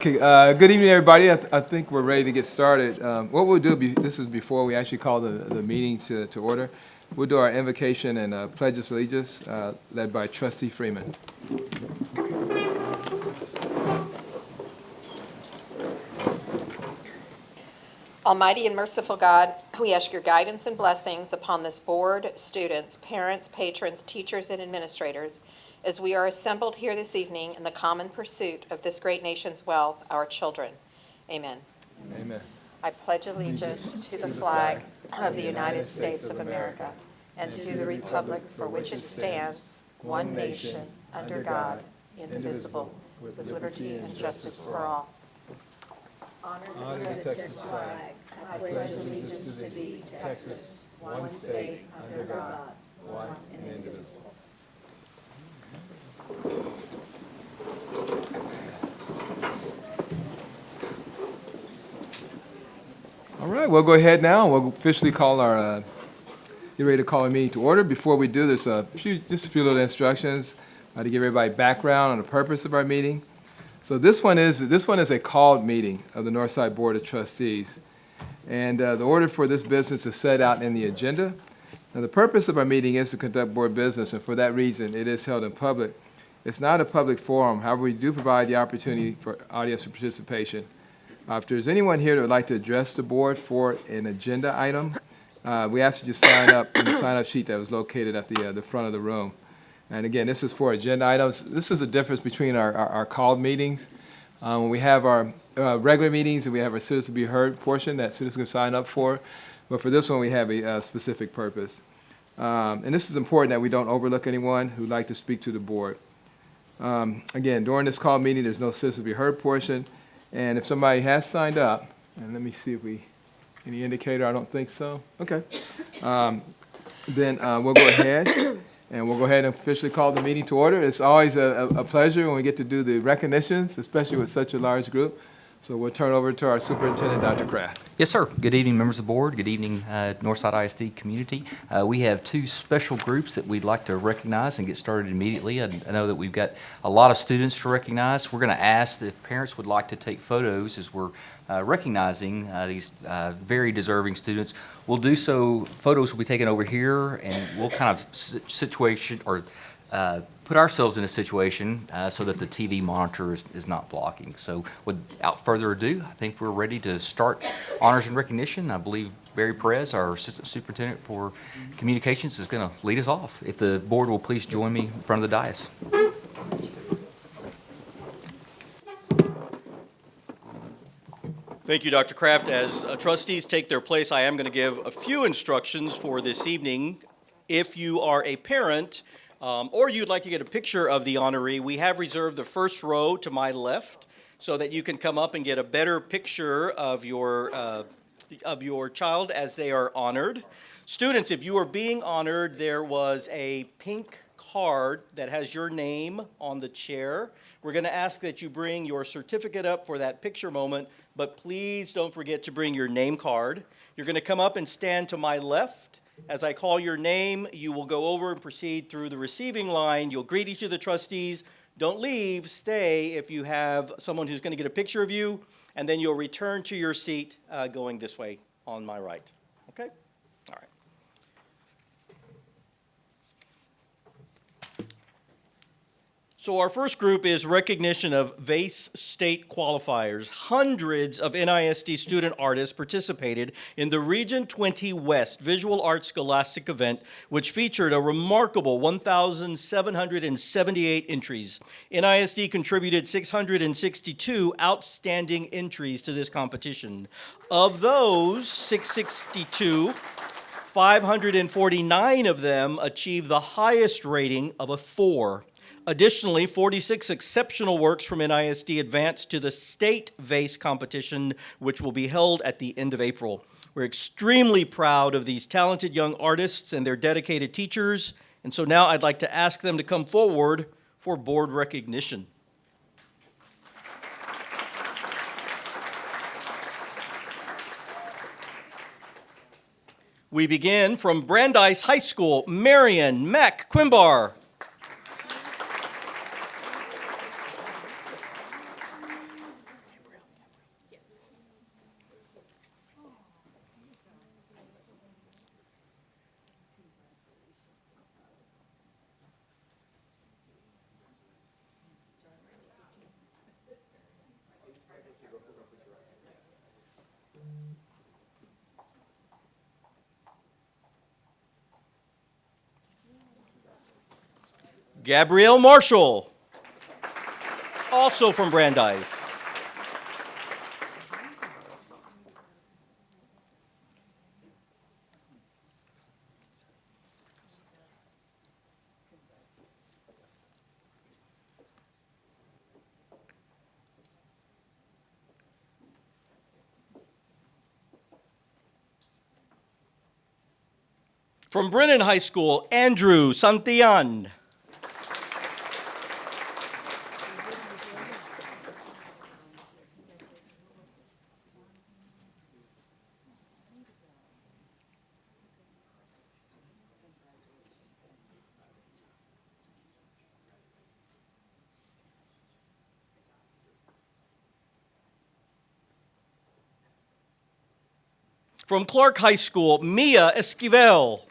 Okay, good evening, everybody. I think we're ready to get started. What we'll do, this is before we actually call the meeting to order. We'll do our invocation and pledge of allegiance, led by Trustee Freeman. Almighty and merciful God, we ask your guidance and blessings upon this board, students, parents, patrons, teachers, and administrators, as we are assembled here this evening in the common pursuit of this great nation's wealth, our children. Amen. Amen. I pledge allegiance to the flag of the United States of America and to the republic for which it stands, one nation, under God, indivisible, with liberty and justice for all. Honor the Texas flag. I pledge allegiance to thee, Texas, one state, under God, one and indivisible. All right, we'll go ahead now. We'll officially call our, get ready to call our meeting to order. Before we do, there's just a few little instructions to give everybody background on the purpose of our meeting. So this one is a called meeting of the Northside Board of Trustees. And the order for this business is set out in the agenda. Now, the purpose of our meeting is to conduct board business, and for that reason, it is held in public. It's not a public forum. However, we do provide the opportunity for audience participation. If there's anyone here that would like to address the board for an agenda item, we ask that you sign up in the sign-up sheet that was located at the front of the room. And again, this is for agenda items. This is the difference between our called meetings. When we have our regular meetings and we have our citizens be heard portion that citizens can sign up for. But for this one, we have a specific purpose. And this is important that we don't overlook anyone who'd like to speak to the board. Again, during this call meeting, there's no citizens be heard portion. And if somebody has signed up, and let me see if any indicator, I don't think so. Okay. Then we'll go ahead. And we'll go ahead and officially call the meeting to order. It's always a pleasure when we get to do the recognitions, especially with such a large group. So we'll turn over to our superintendent, Dr. Kraft. Yes, sir. Good evening, members of the board. Good evening, Northside ISD community. We have two special groups that we'd like to recognize and get started immediately. I know that we've got a lot of students to recognize. We're going to ask if parents would like to take photos as we're recognizing these very deserving students. We'll do so, photos will be taken over here, and we'll kind of put ourselves in a situation so that the TV monitor is not blocking. So without further ado, I think we're ready to start honors and recognition. I believe Barry Perez, our Assistant Superintendent for Communications, is going to lead us off. If the board will please join me in front of the dais. Thank you, Dr. Kraft. As trustees take their place, I am going to give a few instructions for this evening. If you are a parent, or you'd like to get a picture of the honoree, we have reserved the first row to my left so that you can come up and get a better picture of your child as they are honored. Students, if you are being honored, there was a pink card that has your name on the chair. We're going to ask that you bring your certificate up for that picture moment, but please don't forget to bring your name card. You're going to come up and stand to my left. As I call your name, you will go over and proceed through the receiving line. You'll greet each of the trustees. Don't leave. Stay if you have someone who's going to get a picture of you, and then you'll return to your seat going this way on my right. Okay? All right. So our first group is recognition of VACE state qualifiers. Hundreds of NISD student artists participated in the Region 20 West Visual Arts Scholastic event, which featured a remarkable 1,778 entries. NISD contributed 662 outstanding entries to this competition. Of those 662, 549 of them achieved the highest rating of a 4. Additionally, 46 exceptional works from NISD advanced to the state VACE competition, which will be held at the end of April. We're extremely proud of these talented young artists and their dedicated teachers, and so now I'd like to ask them to come forward for board recognition. We begin from Brandeis High School, Marion Mack Quimbar. Gabrielle Marshall, also from Brandeis. From Brennan High School, Andrew Santillan. From Clark High School, Mia Esquivel.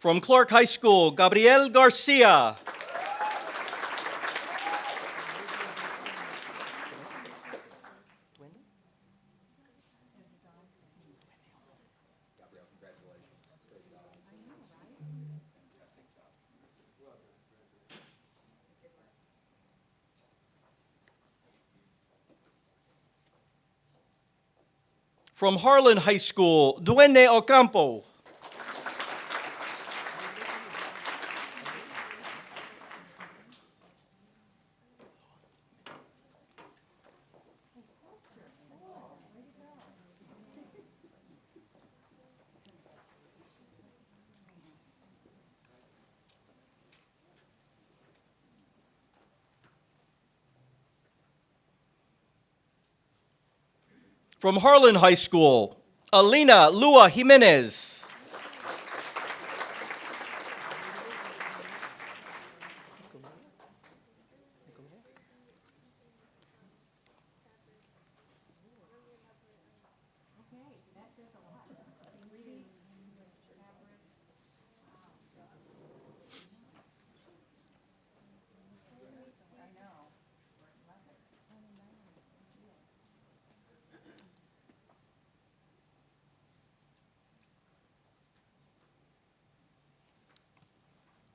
From Clark High School, Gabriel Garcia. From Harlan High School, Duene Ocampo. From Harlan High School, Alina Lua Jimenez.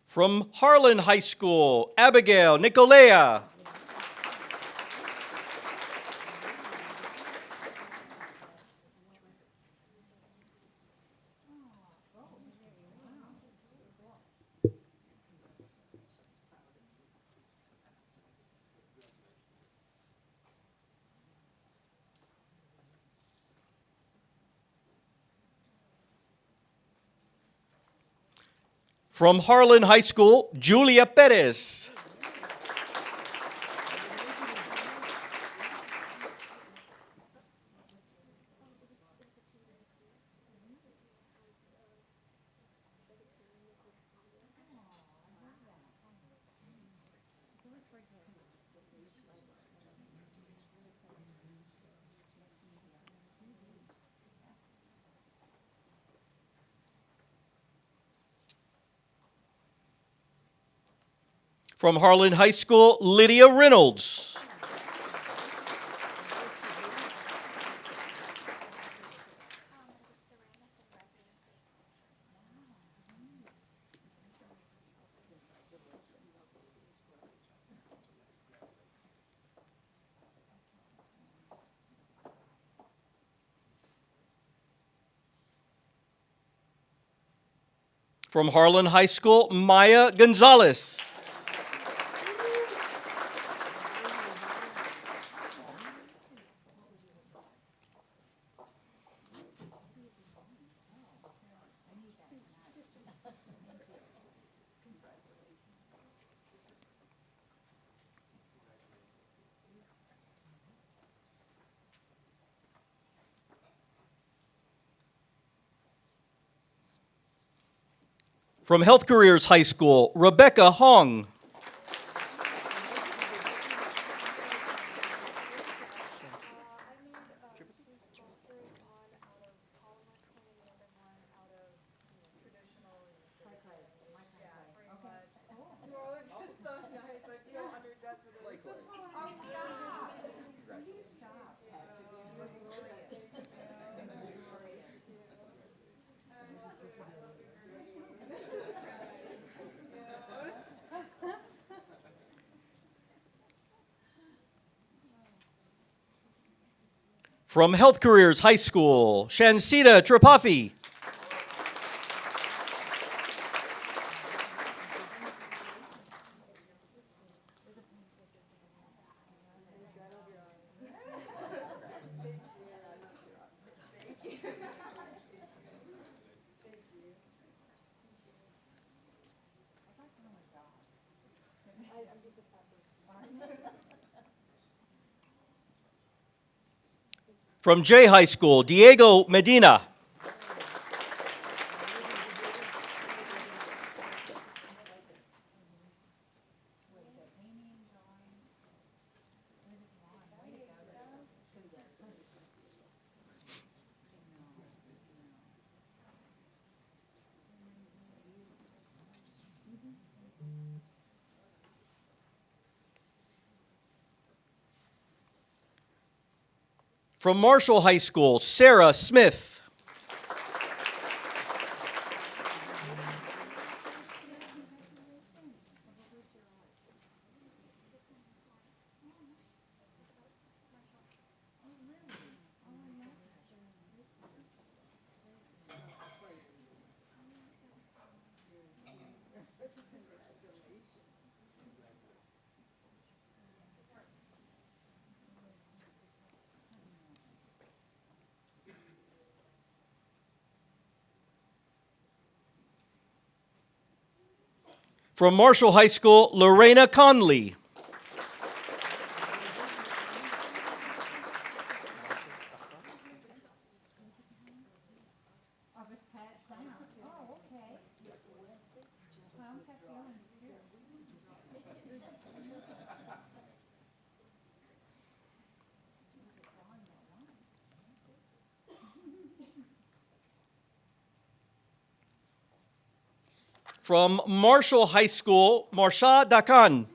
From Harlan High School, Abigail Nicolea. From Harlan High School, Julia Perez. From Harlan High School, Lydia Reynolds. From Harlan High School, Maya Gonzalez. From Health Careers High School, Rebecca Hong. From Health Careers High School, Shansita Tripathi. From J High School, Diego Medina. From Marshall High School, Sarah Smith. From Marshall High School, Lorena Conley. From Marshall High School, Marsha Dakan.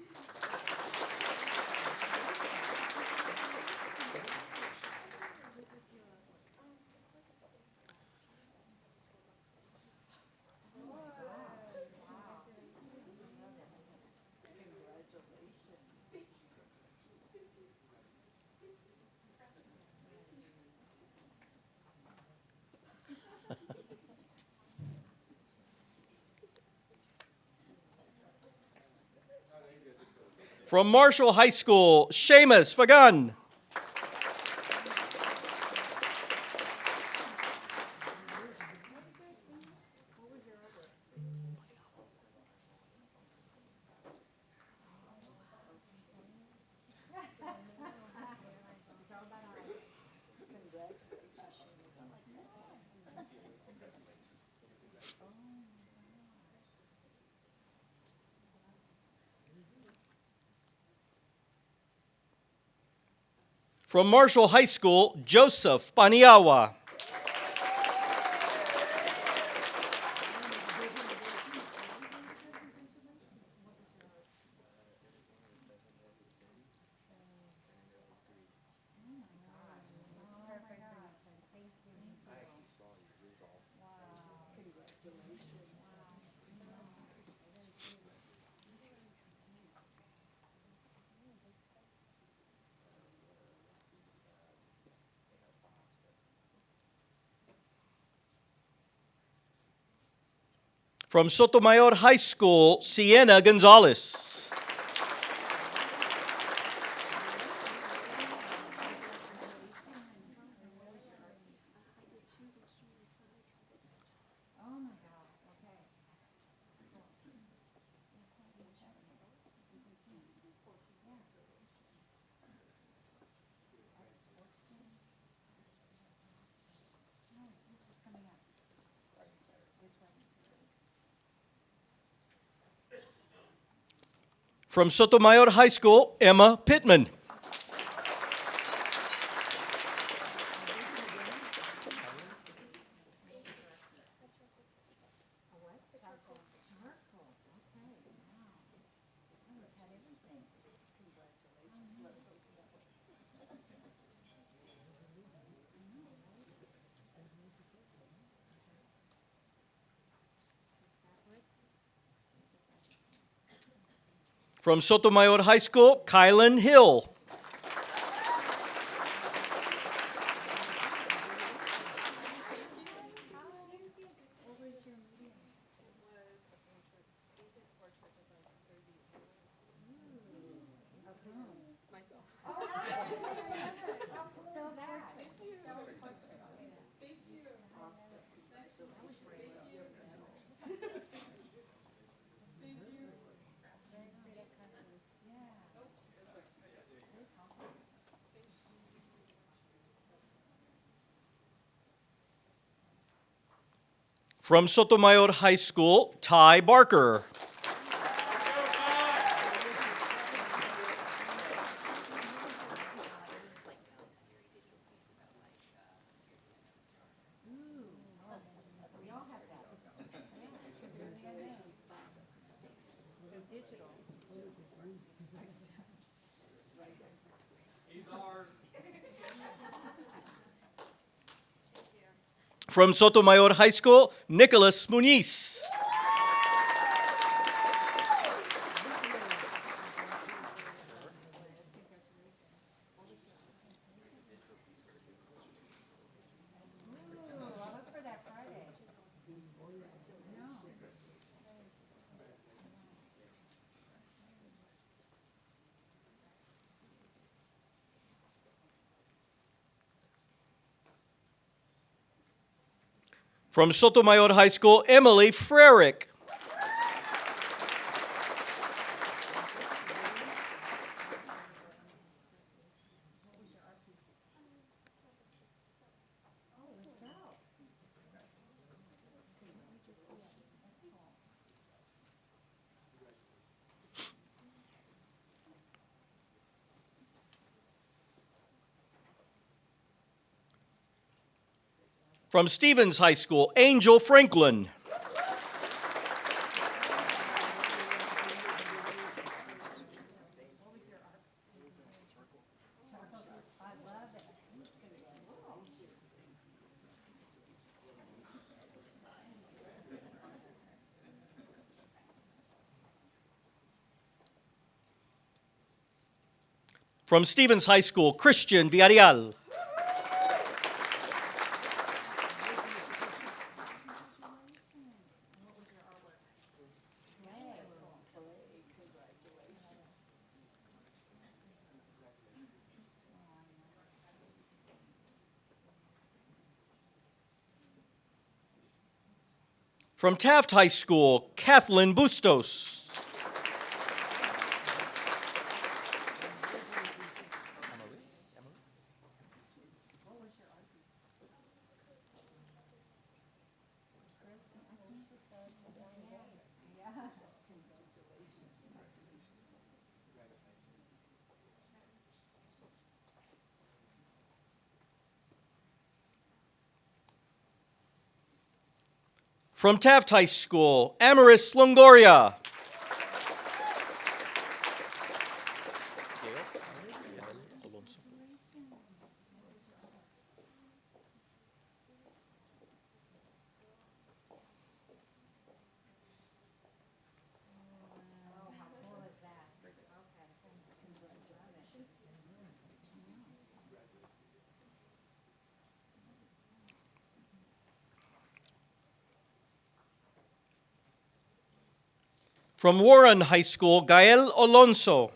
From Marshall High School, Seamus Fagan. From Marshall High School, Joseph Paniawa. From Sotomayor High School, Sienna Gonzalez. From Sotomayor High School, Emma Pittman. From Sotomayor High School, Kylan Hill. From Sotomayor High School, Ty Barker. From Sotomayor High School, Nicholas Muniz. From Sotomayor High School, Emily Frerick. From Stevens High School, Angel Franklin. From Stevens High School, Christian Villarreal. From Taft High School, Kathleen Bustos. From Taft High School, Amaris Longoria. From Warren High School, Gael Alonso.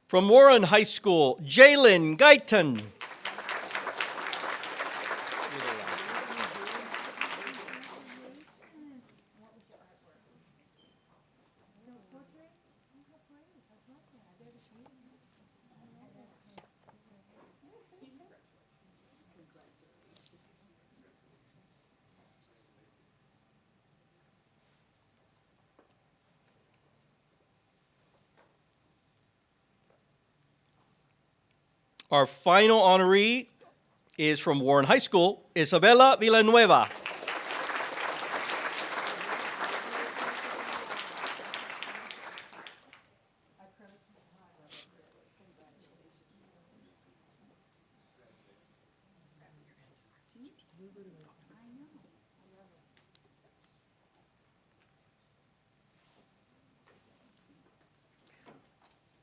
From Warren High School, Jalen Guyton. Our final honoree is from Warren High School, Isabela Villanueva.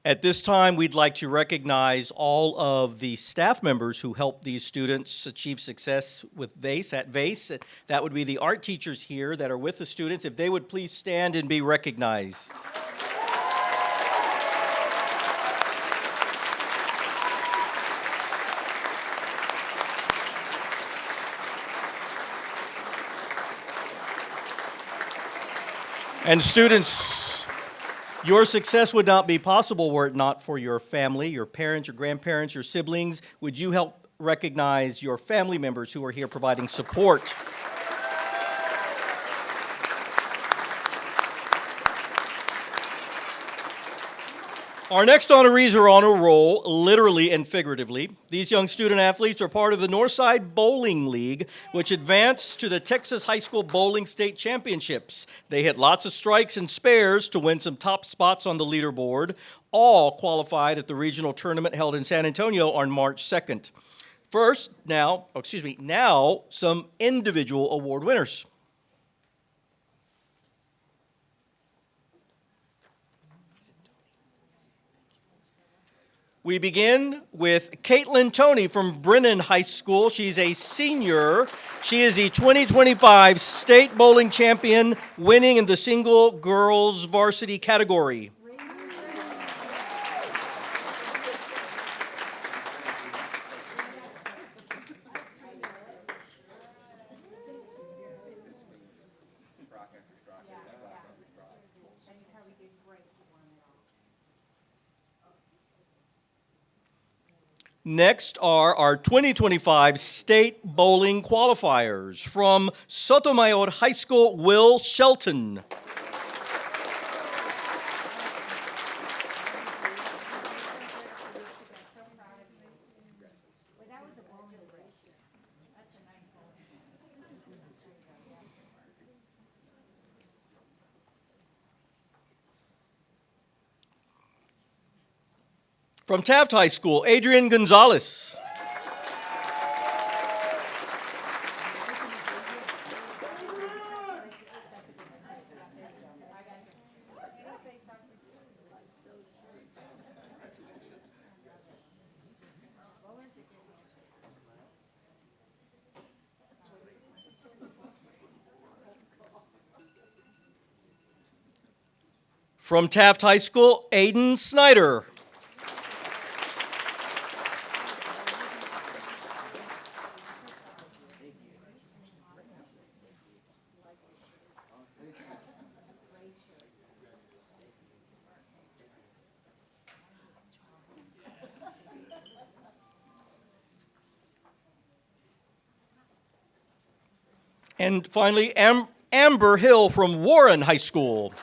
At this time, we'd like to recognize all of the staff members who helped these students achieve success with VASE at VASE. That would be the art teachers here that are with the students. If they would please stand and be recognized. And students, your success would not be possible were it not for your family, your parents, your grandparents, your siblings. Would you help recognize your family members who are here providing support? Our next honorees are on a roll, literally and figuratively. These young student athletes are part of the Northside Bowling League, which advanced to the Texas High School Bowling State Championships. They hit lots of strikes and spares to win some top spots on the leaderboard. All qualified at the regional tournament held in San Antonio on March 2nd. Now some individual award winners. We begin with Caitlin Toney from Brennan High School. She's a senior. She is the 2025 state bowling champion, winning in the single girls varsity category. Next are our 2025 state bowling qualifiers. From Sotomayor High School, Will Shelton. From Taft High School, Adrian Gonzalez. From Taft High School, Aiden Snyder. And finally, Amber Hill from Warren High School.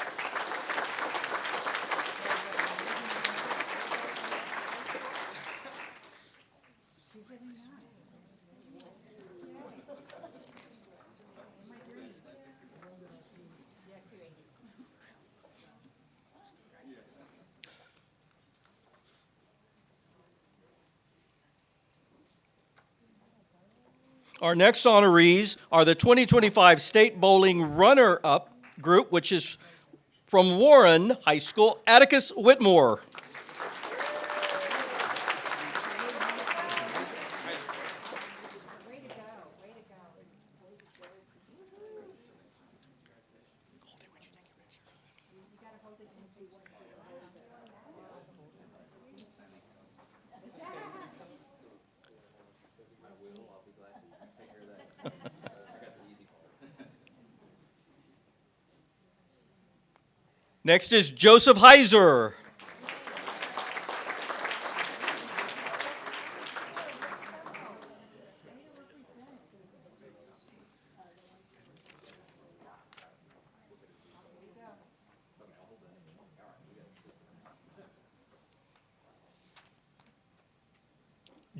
Our next honorees are the 2025 State Bowling Runner-Up group, which is from Warren High School, Atticus Whitmore. Next is Joseph Heiser.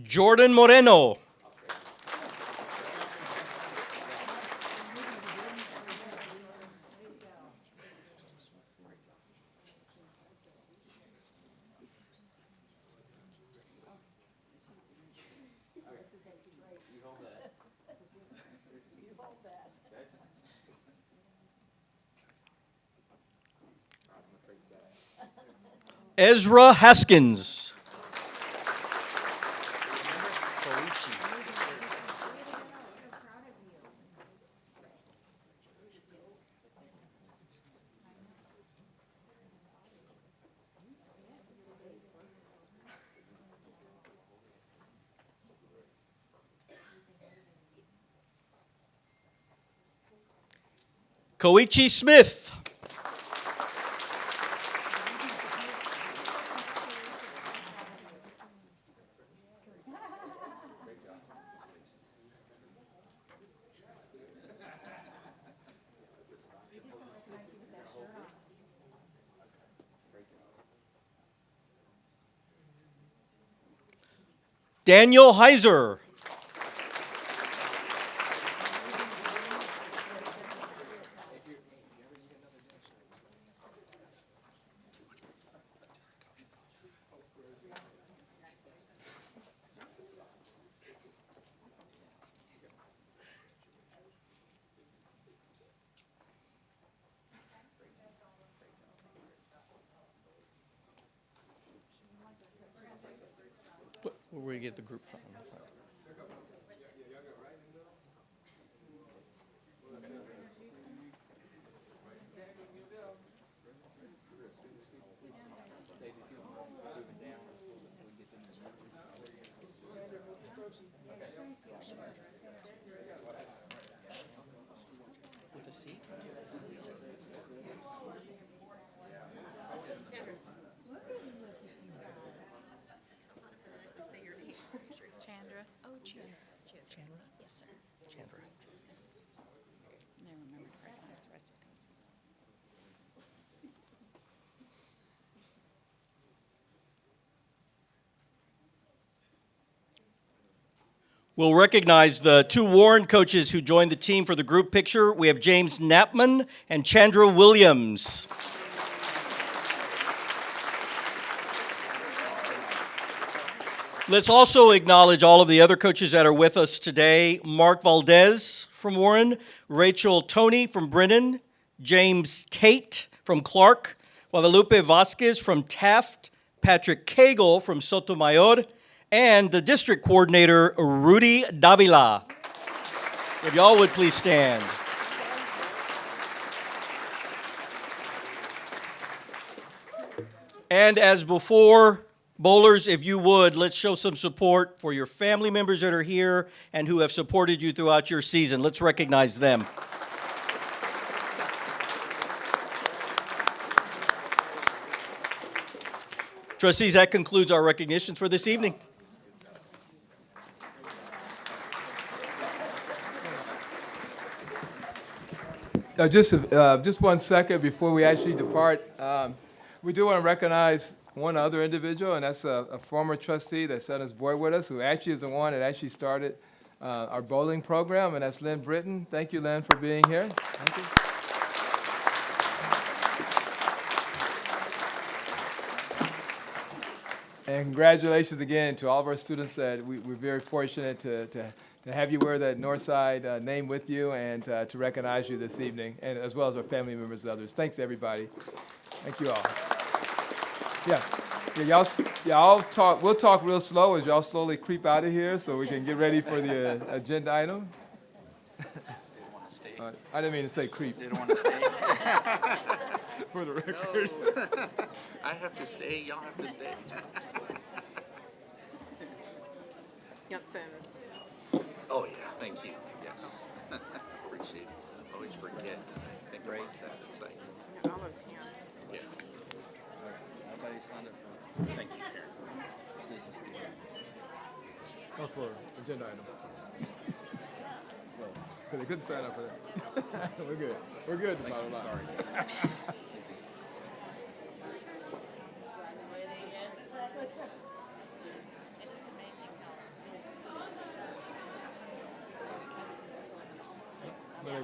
Jordan Moreno. Ezra Haskins. Koichi Smith. Daniel Heiser. Where we get the group from? With a seat? Chandra. Oh, Chandra. Chandra? Yes, sir. Chandra. Never remember to recognize the rest of them. We'll recognize the two Warren coaches who joined the team for the group picture. We have James Knappman and Chandra Williams. Let's also acknowledge all of the other coaches that are with us today. Mark Valdez from Warren, Rachel Toney from Brennan, James Tate from Clark, Guadalupe Vasquez from Taft, Patrick Cagle from Sotomayor, and the district coordinator, Rudy Davila. If y'all would please stand. And as before, bowlers, if you would, let's show some support for your family members that are here and who have supported you throughout your season. Let's recognize them. Trustees, that concludes our recognitions for this evening. Just 1 second before we actually depart. We do want to recognize one other individual, and that's a former trustee that's on this board with us, who actually is the one that actually started our bowling program, and that's Lynn Britton. Thank you, Lynn, for being here. Thank you. And congratulations again to all of our students. That we're very fortunate to have you wear that Northside name with you, and to recognize you this evening, and as well as our family members and others. Thanks, everybody. Thank you all. Yeah, y'all talk. We'll talk real slow as y'all slowly creep out of here, so we can get ready for the agenda item. I didn't mean to say creep. They don't want to stay. For the record. No. I have to stay. Y'all have to stay. Yunson. Oh yeah, thank you. Yes, appreciate it. Always forget. Think about that. It's like, All those hands. yeah. Everybody signed up Thank you, Karen. Oh, for agenda item. Because they couldn't sign up for that. We're good. We're good. Sorry. It's amazing how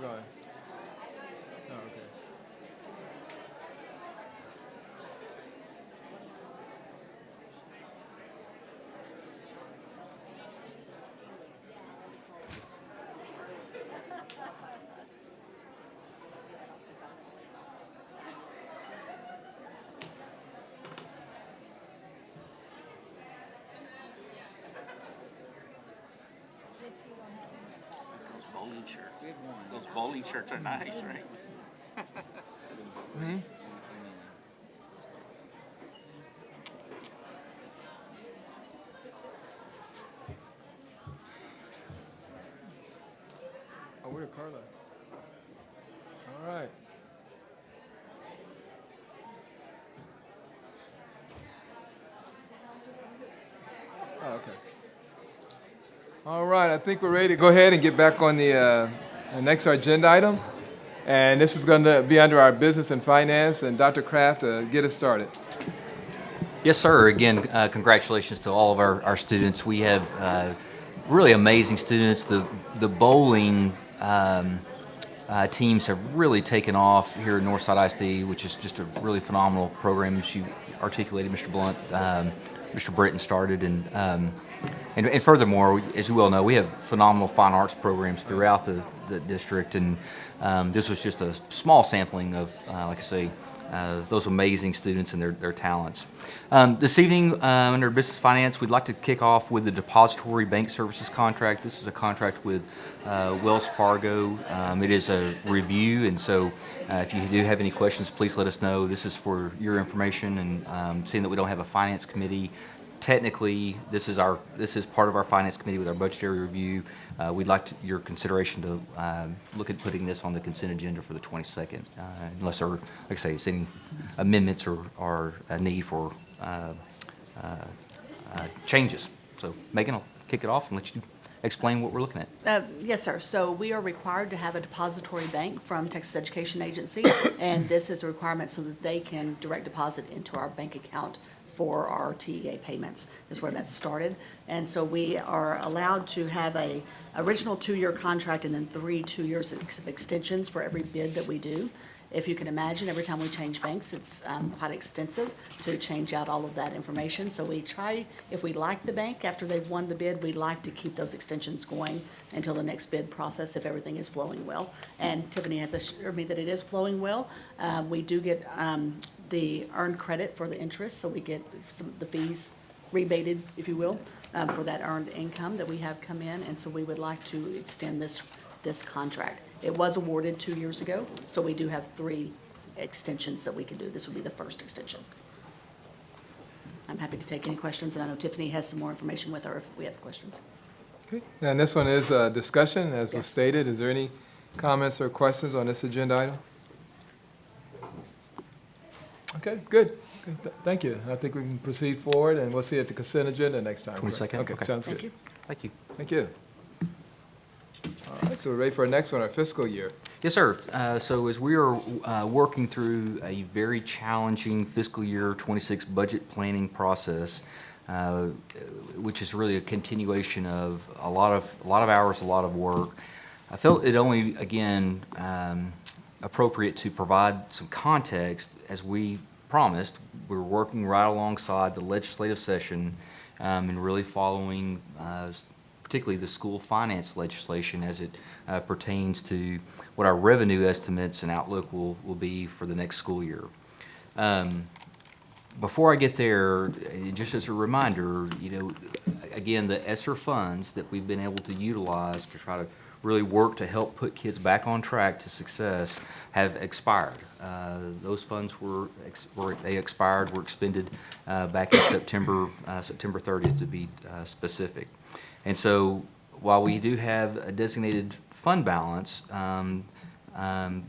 going? Oh, okay. Those bowling shirts. Those bowling shirts are nice, right? Oh, where'd Carla? All right. Oh, okay. All right, I think we're ready to go ahead and get back on the next agenda item. And this is going to be under our business and finance, and Dr. Kraft, get us started. Yes, sir. Again, congratulations to all of our students. We have really amazing students. The bowling teams have really taken off here at Northside ISD, which is just a really phenomenal program. As you articulated, Mr. Blunt, Mr. Britton started, and furthermore, as you well know, we have phenomenal fine arts programs throughout the district, and this was just a small sampling of, like I say, those amazing students and their talents. This evening, under Business Finance, we'd like to kick off with the Depository Bank Services contract. This is a contract with Wells Fargo. It is a review, and so if you do have any questions, please let us know. This is for your information, and seeing that we don't have a finance committee, technically, this is part of our finance committee with our budgetary review. We'd like your consideration to look at putting this on the consent agenda for the 22nd, unless there, like I say, is any amendments or a need for changes. So, Megan, I'll kick it off and let you explain what we're looking at. Yes, sir. So we are required to have a depository bank from Texas Education Agency, and this is a requirement so that they can direct deposit into our bank account for our TEA payments, is where that started. And so we are allowed to have a original 2-year contract and then 3 2-year extensions for every bid that we do. If you can imagine, every time we change banks, it's quite extensive to change out all of that information. So we try, if we like the bank, after they've won the bid, we like to keep those extensions going until the next bid process if everything is flowing well. And Tiffany has assured me that it is flowing well. We do get the earned credit for the interest, so we get the fees rebated, if you will, for that earned income that we have come in, and so we would like to extend this contract. It was awarded 2 years ago, so we do have 3 extensions that we can do. This would be the first extension. I'm happy to take any questions, and I know Tiffany has some more information with her if we have questions. Okay. And this one is discussion, as was Yes. stated. Is there any comments or questions on this agenda item? Okay, good. Okay, thank you. I think we can proceed forward, and we'll see you at the consent agenda next time. 22nd? Okay, Okay. sounds Thank good. you. Thank you. Thank you. All right, so we're ready for our next one, our fiscal year. Yes, sir. So as we are working through a very challenging fiscal year 26 budget planning process, which is really a continuation of a lot of hours, a lot of work, I felt it only, again, appropriate to provide some context. As we promised, we're working right alongside the legislative session and really following particularly the school finance legislation as it pertains to what our revenue estimates and outlook will be for the next school year. Before I get there, just as a reminder, again, the ESSER funds that we've been able to utilize to try to really work to help put kids back on track to success have expired. Those funds were expended back in September 30th to be specific. And so while we do have a designated fund balance,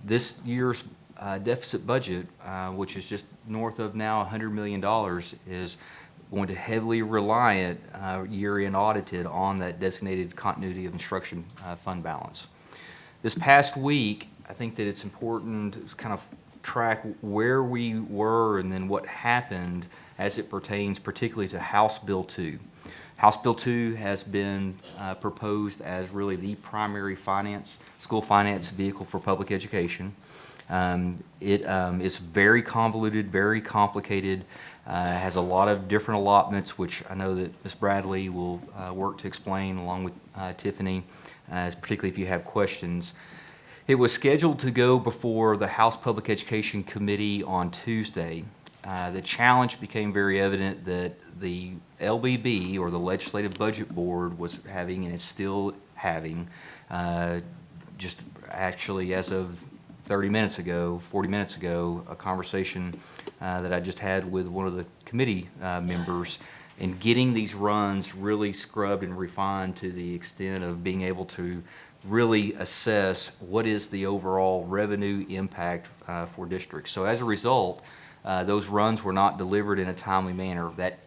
this year's deficit budget, which is just north of now $100 million, is going to heavily reliant, year-end audited, on that designated continuity of instruction fund balance. This past week, I think that it's important to kind of track where we were and then what happened as it pertains particularly to House Bill 2. House Bill 2 has been proposed as really the primary school finance vehicle for public education. It is very convoluted, very complicated, has a lot of different allotments, which I know that Ms. Bradley will work to explain along with Tiffany, particularly if you have questions. It was scheduled to go before the House Public Education Committee on Tuesday. The challenge became very evident that the LBB, or the Legislative Budget Board, was having, and is still having, just actually as of 40 minutes ago, a conversation that I just had with one of the committee members, and getting these runs really scrubbed and refined to the extent of being able to really assess what is the overall revenue impact for districts. So as a result, those runs were not delivered in a timely manner. That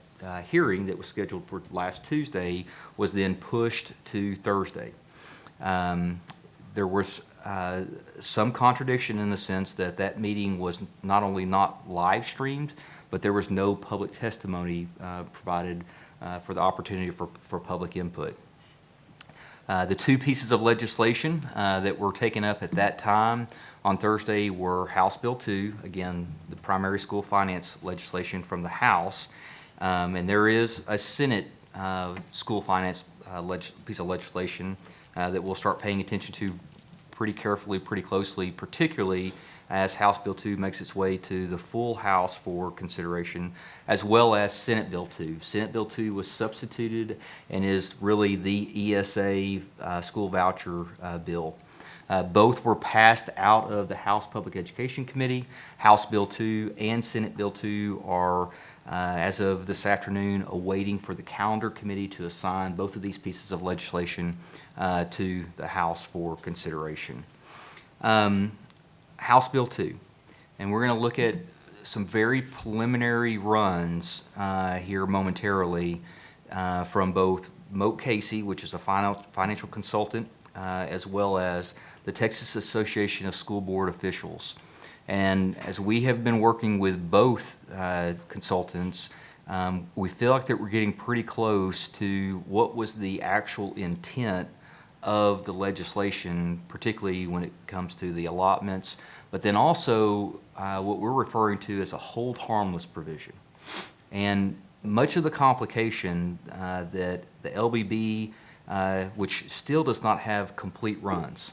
hearing that was scheduled for last Tuesday was then pushed to Thursday. There was some contradiction in the sense that that meeting was not only not live streamed, but there was no public testimony provided for the opportunity for public input. The two pieces of legislation that were taken up at that time on Thursday were House Bill 2, again, the primary school finance legislation from the House, and there is a Senate school finance piece of legislation that we'll start paying attention to pretty carefully, pretty closely, particularly as House Bill 2 makes its way to the full House for consideration, as well as Senate Bill 2. Senate Bill 2 was substituted and is really the ESA school voucher bill. Both were passed out of the House Public Education Committee. House Bill 2 and Senate Bill 2 are, as of this afternoon, awaiting for the Calendar Committee to assign both of these pieces of legislation to the House for consideration. House Bill 2, and we're going to look at some very preliminary runs here momentarily from both Moat Casey, which is a financial consultant, as well as the Texas Association of School Board Officials. And as we have been working with both consultants, we feel like that we're getting pretty close to what was the actual intent of the legislation, particularly when it comes to the allotments, but then also what we're referring to as a hold harmless provision. And much of the complication that the LBB, which still does not have complete runs,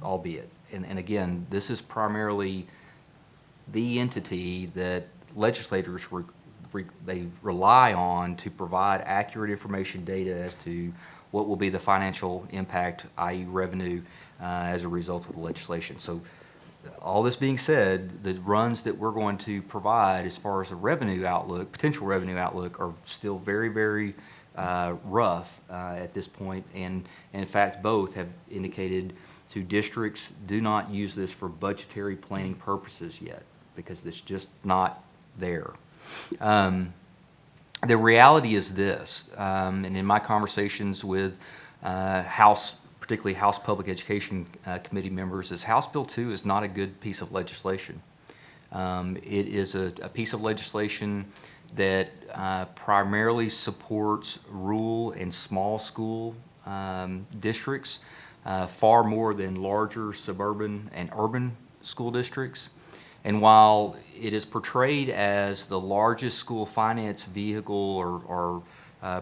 albeit, and again, this is primarily the entity that legislators they rely on to provide accurate information data as to what will be the financial impact, i.e. revenue, as a result of the legislation. So all this being said, the runs that we're going to provide as far as the revenue outlook, potential revenue outlook, are still very, very rough at this point. And in fact, both have indicated to districts, do not use this for budgetary planning purposes yet, because it's just not there. The reality is this, and in my conversations with particularly House Public Education Committee members, is House Bill 2 is not a good piece of legislation. It is a piece of legislation that primarily supports rural and small school districts far more than larger suburban and urban school districts. And while it is portrayed as the largest school finance vehicle or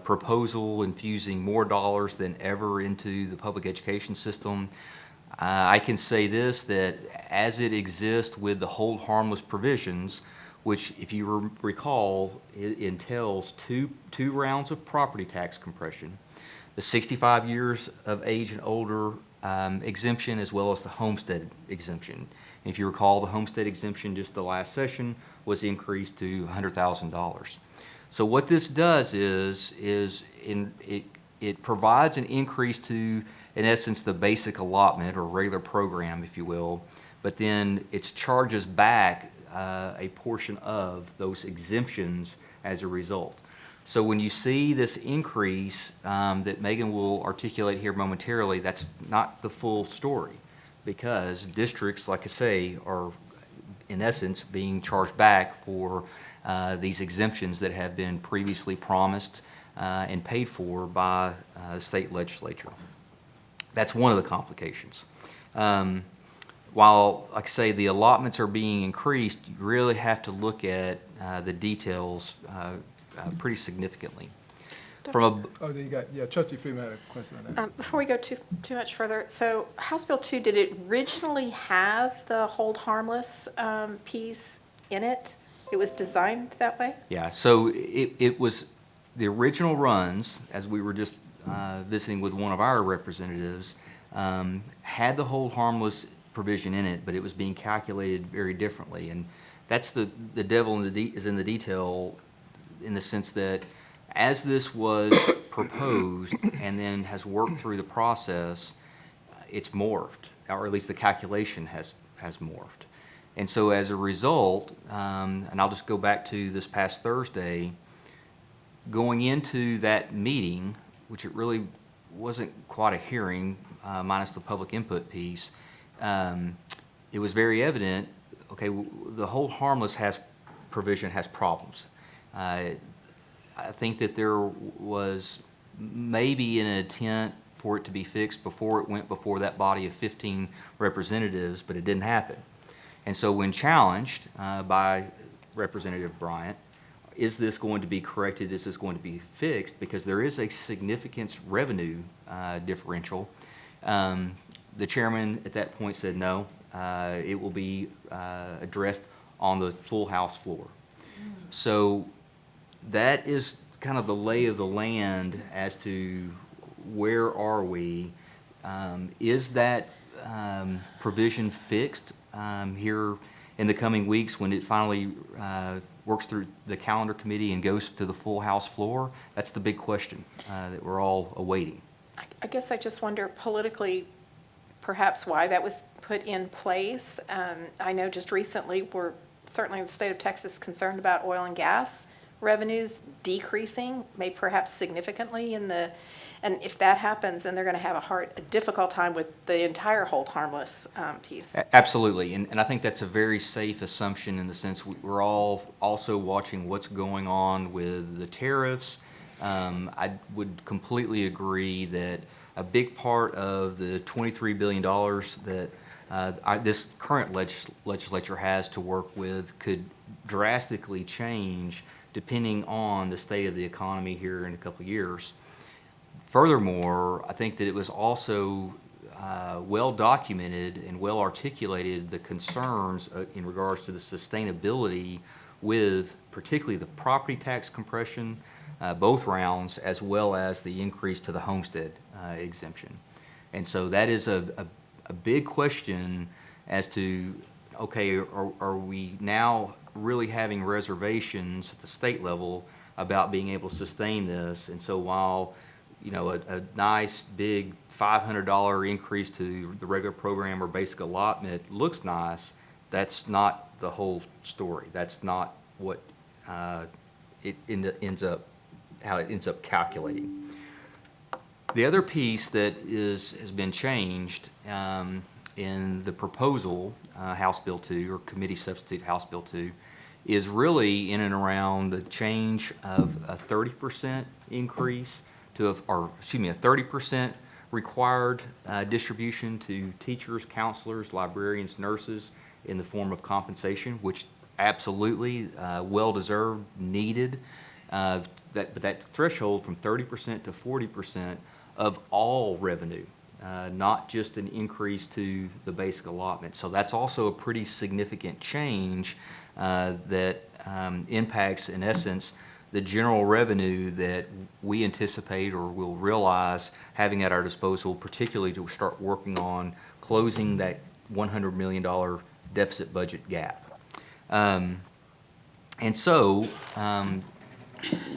proposal infusing more dollars than ever into the public education system, I can say this, that as it exists with the hold harmless provisions, which, if you recall, it entails two rounds of property tax compression, the 65 years of age and older exemption, as well as the homestead exemption. If you recall, the homestead exemption just the last session was increased to $100,000. So what this does is it provides an increase to, in essence, the basic allotment or regular program, if you will, but then it charges back a portion of those exemptions as a result. So when you see this increase that Megan will articulate here momentarily, that's not the full story, because districts, like I say, are in essence being charged back for these exemptions that have been previously promised and paid for by the state legislature. That's one of the complications. While, like I say, the allotments are being increased, you really have to look at the details pretty significantly. From Oh, then you got, yeah, trustee Freeman had a question on that. Before we go too much further, so House Bill 2, did it originally have the hold harmless piece in it? It was designed that way? Yeah, so it was, the original runs, as we were just visiting with one of our representatives, had the hold harmless provision in it, but it was being calculated very differently. And that's the devil is in the detail, in the sense that as this was proposed and then has worked through the process, it's morphed, or at least the calculation has morphed. And so as a result, and I'll just go back to this past Thursday, going into that meeting, which it really wasn't quite a hearing, minus the public input piece, it was very evident, okay, the hold harmless provision has problems. I think that there was maybe an intent for it to be fixed before it went before that body of 15 representatives, but it didn't happen. And so when challenged by Representative Bryant, is this going to be corrected, is this going to be fixed, because there is a significant revenue differential, the chairman at that point said no, it will be addressed on the full House floor. So that is kind of the lay of the land as to where are we. Is that provision fixed here in the coming weeks when it finally works through the calendar committee and goes to the full House floor? That's the big question that we're all awaiting. I guess I just wonder politically, perhaps why that was put in place. I know just recently we're certainly in the state of Texas concerned about oil and gas revenues decreasing, maybe perhaps significantly and if that happens, then they're going to have a difficult time with the entire hold harmless piece. Absolutely, and I think that's a very safe assumption in the sense we're all also watching what's going on with the tariffs. I would completely agree that a big part of the $23 billion that this current legislature has to work with could drastically change depending on the state of the economy here in a couple of years. Furthermore, I think that it was also well documented and well articulated the concerns in regards to the sustainability with particularly the property tax compression, both rounds, as well as the increase to the homestead exemption. And so that is a big question as to, okay, are we now really having reservations at the state level about being able to sustain this? And so while, you know, a nice big $500 increase to the regular program or basic allotment looks nice, that's not the whole story. That's not what it ends up, how it ends up calculating. The other piece that has been changed in the proposal, House Bill 2, or committee substitute House Bill 2, is really in and around the change of a 30% increase to, a 30% required distribution to teachers, counselors, librarians, nurses in the form of compensation, which absolutely well-deserved, needed. But that threshold from 30% to 40% of all revenue, not just an increase to the basic allotment. So that's also a pretty significant change that impacts, in essence, the general revenue that we anticipate or will realize having at our disposal, particularly to start working on closing that $100 million deficit budget gap. And so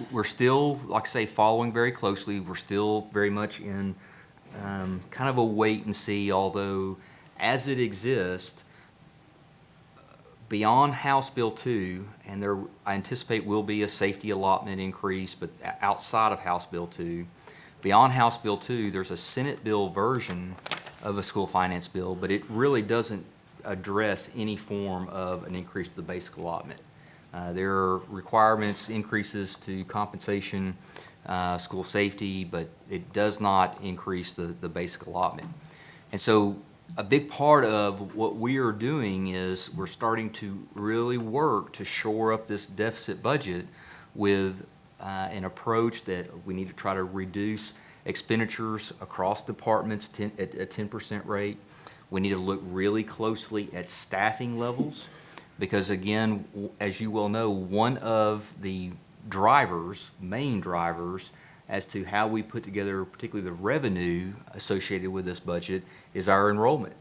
we're still, like I say, following very closely. We're still very much in kind of a wait and see, although as it exists, beyond House Bill 2, and there I anticipate will be a safety allotment increase, but outside of House Bill 2, beyond House Bill 2, there's a Senate bill version of a school finance bill, but it really doesn't address any form of an increase to the basic allotment. There are requirements, increases to compensation school safety, but it does not increase the basic allotment. And so a big part of what we are doing is we're starting to really work to shore up this deficit budget with an approach that we need to try to reduce expenditures across departments at a 10% rate. We need to look really closely at staffing levels because, again, as you well know, one of the main drivers as to how we put together particularly the revenue associated with this budget is our enrollment.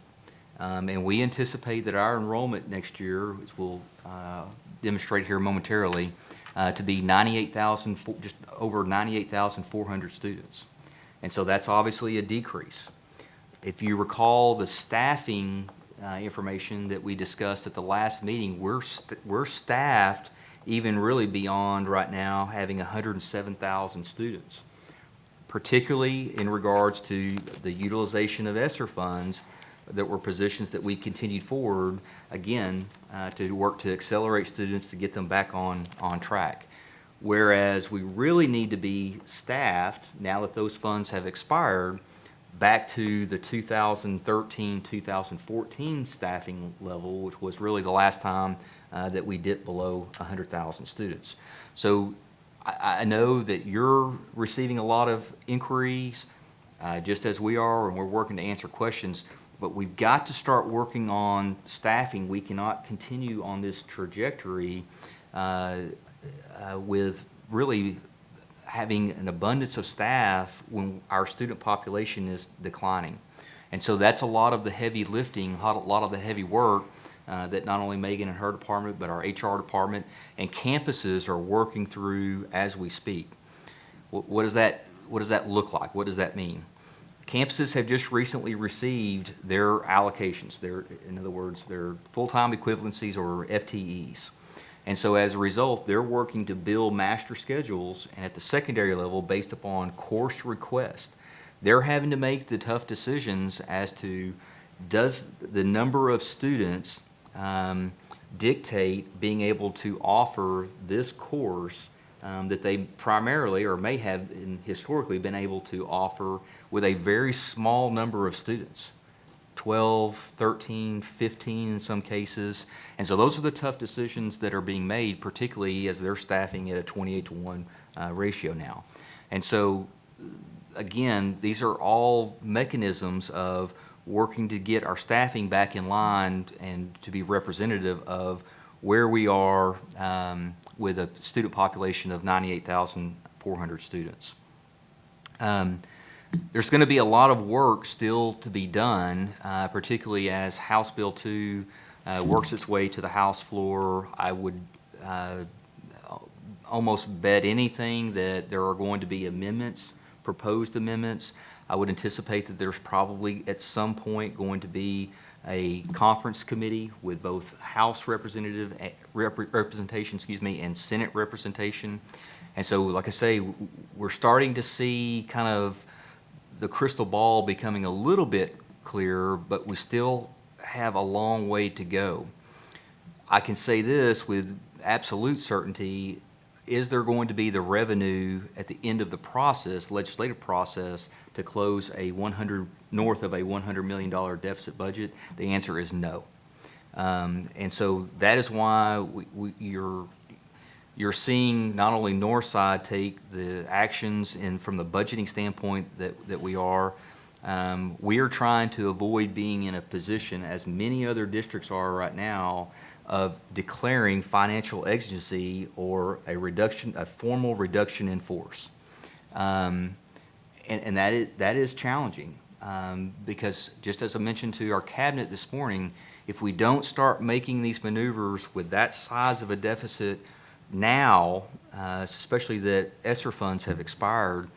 And we anticipate that our enrollment next year, which we'll demonstrate here momentarily, to be just over 98,400 students. And so that's obviously a decrease. If you recall the staffing information that we discussed at the last meeting, we're staffed even really beyond right now having 107,000 students, particularly in regards to the utilization of ESSER funds that were positions that we continued forward, again, to work to accelerate students to get them back on track. Whereas we really need to be staffed, now that those funds have expired, back to the 2013-2014 staffing level, which was really the last time that we dipped below 100,000 students. So I know that you're receiving a lot of inquiries, just as we are, and we're working to answer questions, but we've got to start working on staffing. We cannot continue on this trajectory with really having an abundance of staff when our student population is declining. And so that's a lot of the heavy lifting, a lot of the heavy work that not only Megan and her department, but our HR department and campuses are working through as we speak. What does that look like? What does that mean? Campuses have just recently received their allocations, in other words, their full-time equivalencies or FTEs. And so as a result, they're working to build master schedules, and at the secondary level, based upon course request, they're having to make the tough decisions as to, does the number of students dictate being able to offer this course that they primarily or may have historically been able to offer with a very small number of students, 12, 13, 15 in some cases. And so those are the tough decisions that are being made, particularly as they're staffing at a 28-to-1 ratio now. And so, again, these are all mechanisms of working to get our staffing back in line and to be representative of where we are with a student population of 98,400 students. There's going to be a lot of work still to be done, particularly as House Bill 2 works its way to the House floor. I would almost bet anything that there are going to be amendments, proposed amendments. I would anticipate that there's probably at some point going to be a conference committee with both House representation, and Senate representation. And so, like I say, we're starting to see kind of the crystal ball becoming a little bit clearer, but we still have a long way to go. I can say this with absolute certainty: is there going to be the revenue at the end of the process, legislative process, to close north of a $100 million deficit budget? The answer is no. And so that is why you're seeing not only Northside take the actions and from the budgeting standpoint that we are trying to avoid being in a position, as many other districts are right now, of declaring financial exigency or a formal reduction in force. And that is challenging because, just as I mentioned to our cabinet this morning, if we don't start making these maneuvers with that size of a deficit now, especially that ESSER funds have expired,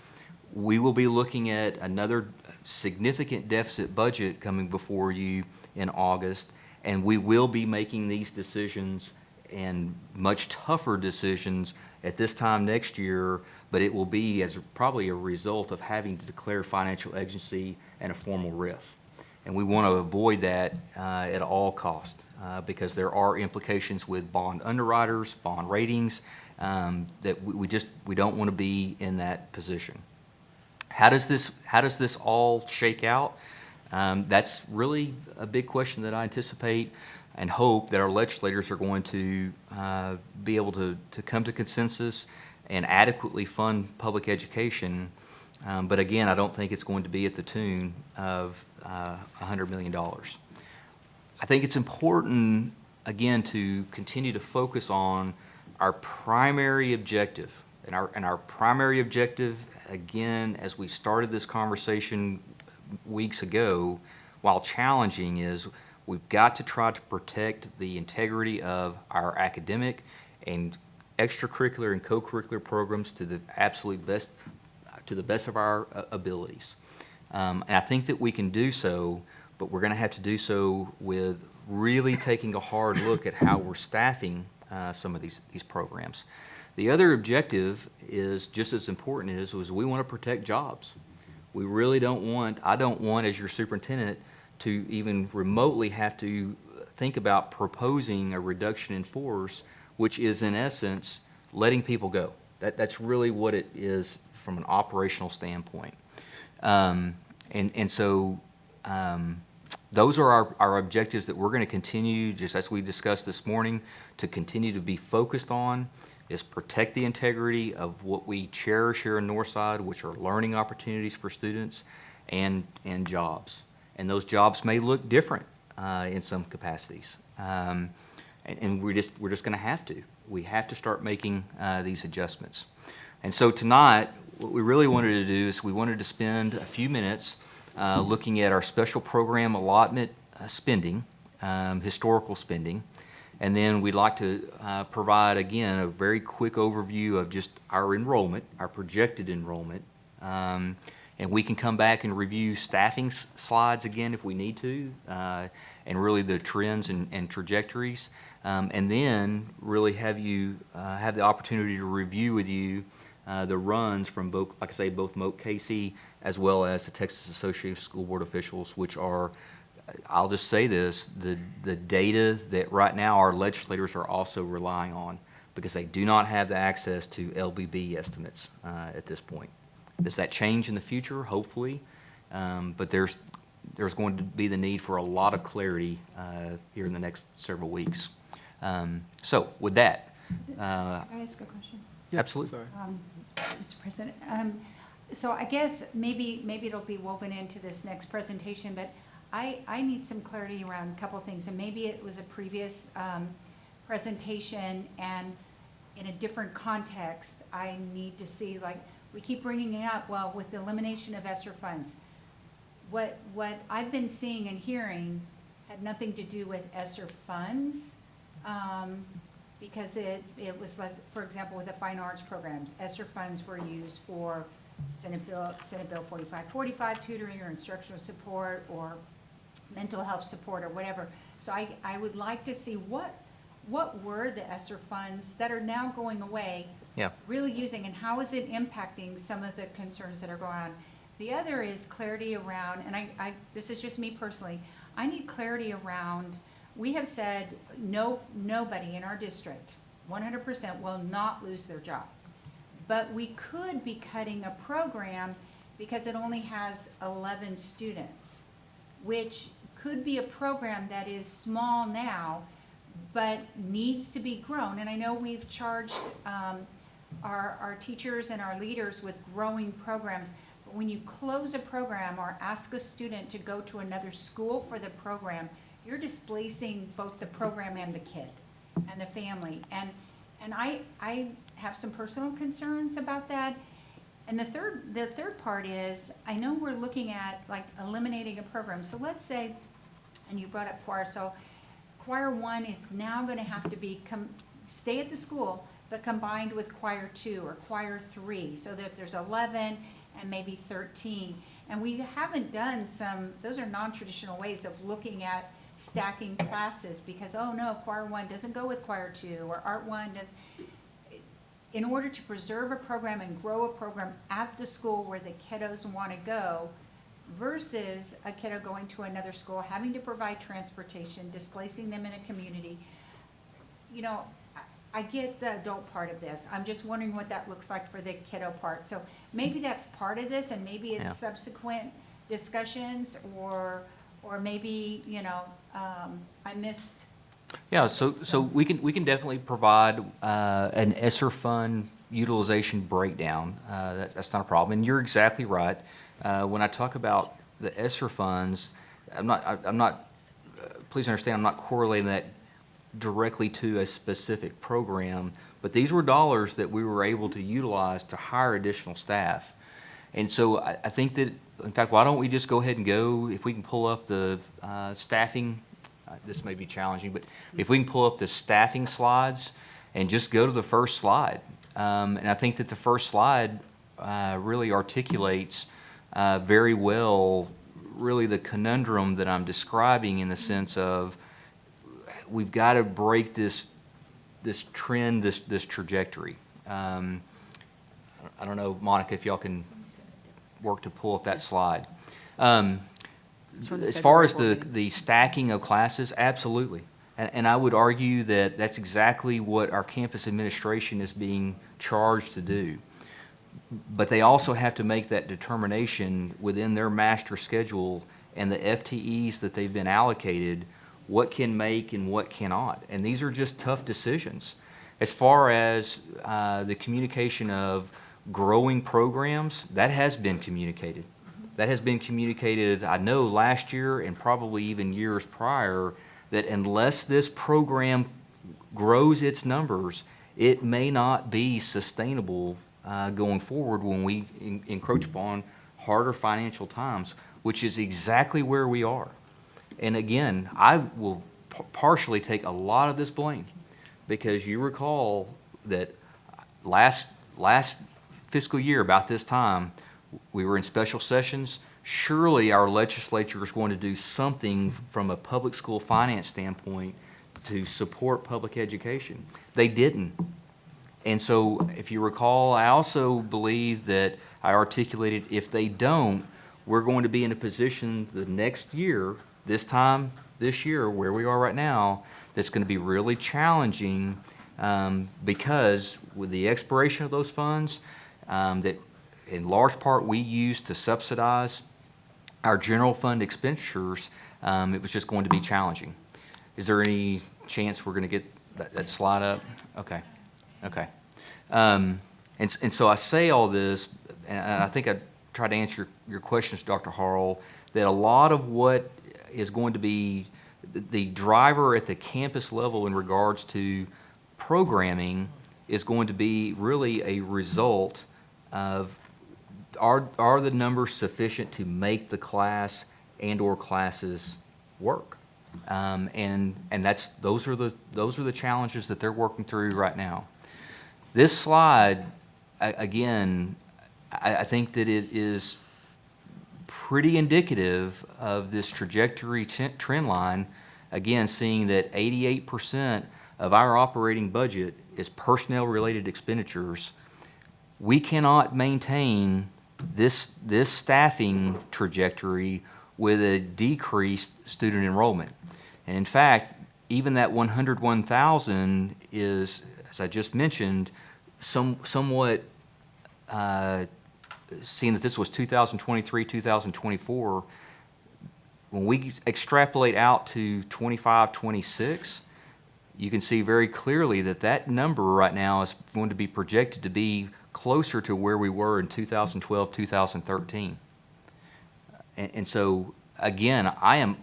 we will be looking at another significant deficit budget coming before you in August, and we will be making these decisions and much tougher decisions at this time next year, but it will be as probably a result of having to declare financial exigency and a formal RIF. And we want to avoid that at all costs because there are implications with bond underwriters, bond ratings, that we don't want to be in that position. How does this all shake out? That's really a big question that I anticipate and hope that our legislators are going to be able to come to consensus and adequately fund public education. But again, I don't think it's going to be at the tune of $100 million. I think it's important, again, to continue to focus on our primary objective. And our primary objective, again, as we started this conversation weeks ago, while challenging, is we've got to try to protect the integrity of our academic and extracurricular and co-curricular programs to the absolute best, to the best of our abilities. And I think that we can do so, but we're going to have to do so with really taking a hard look at how we're staffing some of these programs. The other objective is just as important is we want to protect jobs. We really I don't want, as your superintendent, to even remotely have to think about proposing a reduction in force, which is in essence letting people go. That's really what it is from an operational standpoint. So those are our objectives that we're going to continue, just as we discussed this morning, to continue to be focused on, is protect the integrity of what we cherish here in Northside, which are learning opportunities for students and jobs. And those jobs may look different in some capacities. And we're just going to have to. We have to start making these adjustments. And so tonight, what we really wanted to do is we wanted to spend a few minutes looking at our special program allotment spending, historical spending, and then we'd like to provide, again, a very quick overview of just our enrollment, our projected enrollment, and we can come back and review staffing slides again if we need to, and really the trends and trajectories, and then really have you have the opportunity to review with you the runs from both, like I say, both Moat Casey as well as the Texas Association of School Board Officials, which are, I'll just say this, the data that right now our legislators are also relying on because they do not have the access to LBB estimates at this point. Does that change in the future? Hopefully. But there's going to be the need for a lot of clarity here in the next several weeks. So with that. Can I ask a question? Absolutely. Sorry. Mr. President. So I guess maybe it'll be woven into this next presentation, but I need some clarity around a couple of things, and maybe it was a previous presentation, and in a different context, I need to see, like, we keep bringing it up, well, with the elimination of ESSER funds. What I've been seeing and hearing had nothing to do with ESSER funds, because it was, for example, with the fine arts programs, ESSER funds were used for Senate Bill 4545 tutoring or instructional support or mental health support or whatever. So I would like to see what were the ESSER funds that are now going away, Yeah. really using, and how is it impacting some of the concerns that are going on? The other is clarity around, and I this is just me personally, I need clarity around, we have said nobody in our district, 100% will not lose their job. But we could be cutting a program because it only has 11 students, which could be a program that is small now, but needs to be grown. And I know we've charged our teachers and our leaders with growing programs, but when you close a program or ask a student to go to another school for the program, you're displacing both the program and the kid and the family. And I have some personal concerns about that. And the third part is, I know we're looking at like eliminating a program. So let's say, and you brought up choir, so choir 1 is now going to have to be stay at the school, but combined with choir 2 or choir 3, so that there's 11 and maybe 13. And we haven't done those are non-traditional ways of looking at stacking classes, because, oh no, choir 1 doesn't go with choir 2, or art 1 does. In order to preserve a program and grow a program at the school where the kiddos want to go, versus a kiddo going to another school, having to provide transportation, displacing them in a community. You know, I get the adult part of this. I'm just wondering what that looks like for the kiddo part. So maybe that's part of this, and maybe it's Yeah. subsequent discussions, or maybe, you know, I missed. Yeah, so we can definitely provide an ESSER fund utilization breakdown. That's not a problem, and you're exactly right. When I talk about the ESSER funds, I'm not, please understand, I'm not correlating that directly to a specific program, but these were dollars that we were able to utilize to hire additional staff. And so I think that, in fact, why don't we just go ahead and go, if we can pull up the staffing, this may be challenging, but if we can pull up the staffing slides and just go to the first slide. And I think that the first slide really articulates very well really the conundrum that I'm describing, in the sense of we've got to break this trend, this trajectory. I don't know, Monica, if y'all can work to pull up that slide. It's from the As far as February board meeting. the stacking of classes, absolutely. And I would argue that that's exactly what our campus administration is being charged to do. But they also have to make that determination within their master schedule and the FTEs that they've been allocated, what can make and what cannot. And these are just tough decisions. As far as the communication of growing programs, that has been communicated. That has been communicated, I know, last year and probably even years prior, that unless this program grows its numbers, it may not be sustainable going forward when we encroach upon harder financial times, which is exactly where we are. And again, I will partially take a lot of this blame, because you recall that last fiscal year, about this time, we were in special sessions. Surely our legislature is going to do something from a public school finance standpoint to support public education. They didn't. And so, if you recall, I also believe that I articulated, if they don't, we're going to be in a position the next year, this time this year, where we are right now, that's going to be really challenging, because with the expiration of those funds, that in large part we use to subsidize our general fund expenditures, it was just going to be challenging. Is there any chance we're going to get that slide up? Okay. Okay. And so I say all this, and I think I tried to answer your questions, Dr. Harrell, that a lot of what is going to be the driver at the campus level in regards to programming is going to be really a result of, are the numbers sufficient to make the class and/or classes work? And those are the challenges that they're working through right now. This slide, again, I think that it is pretty indicative of this trajectory trend line. Again, seeing that 88% of our operating budget is personnel-related expenditures. We cannot maintain this staffing trajectory with a decreased student enrollment. And in fact, even that 101,000 is, as I just mentioned, somewhat, seeing that this was 2023, 2024, when we extrapolate out to 25, 26, you can see very clearly that that number right now is going to be projected to be closer to where we were in 2012, 2013. And so, again, I am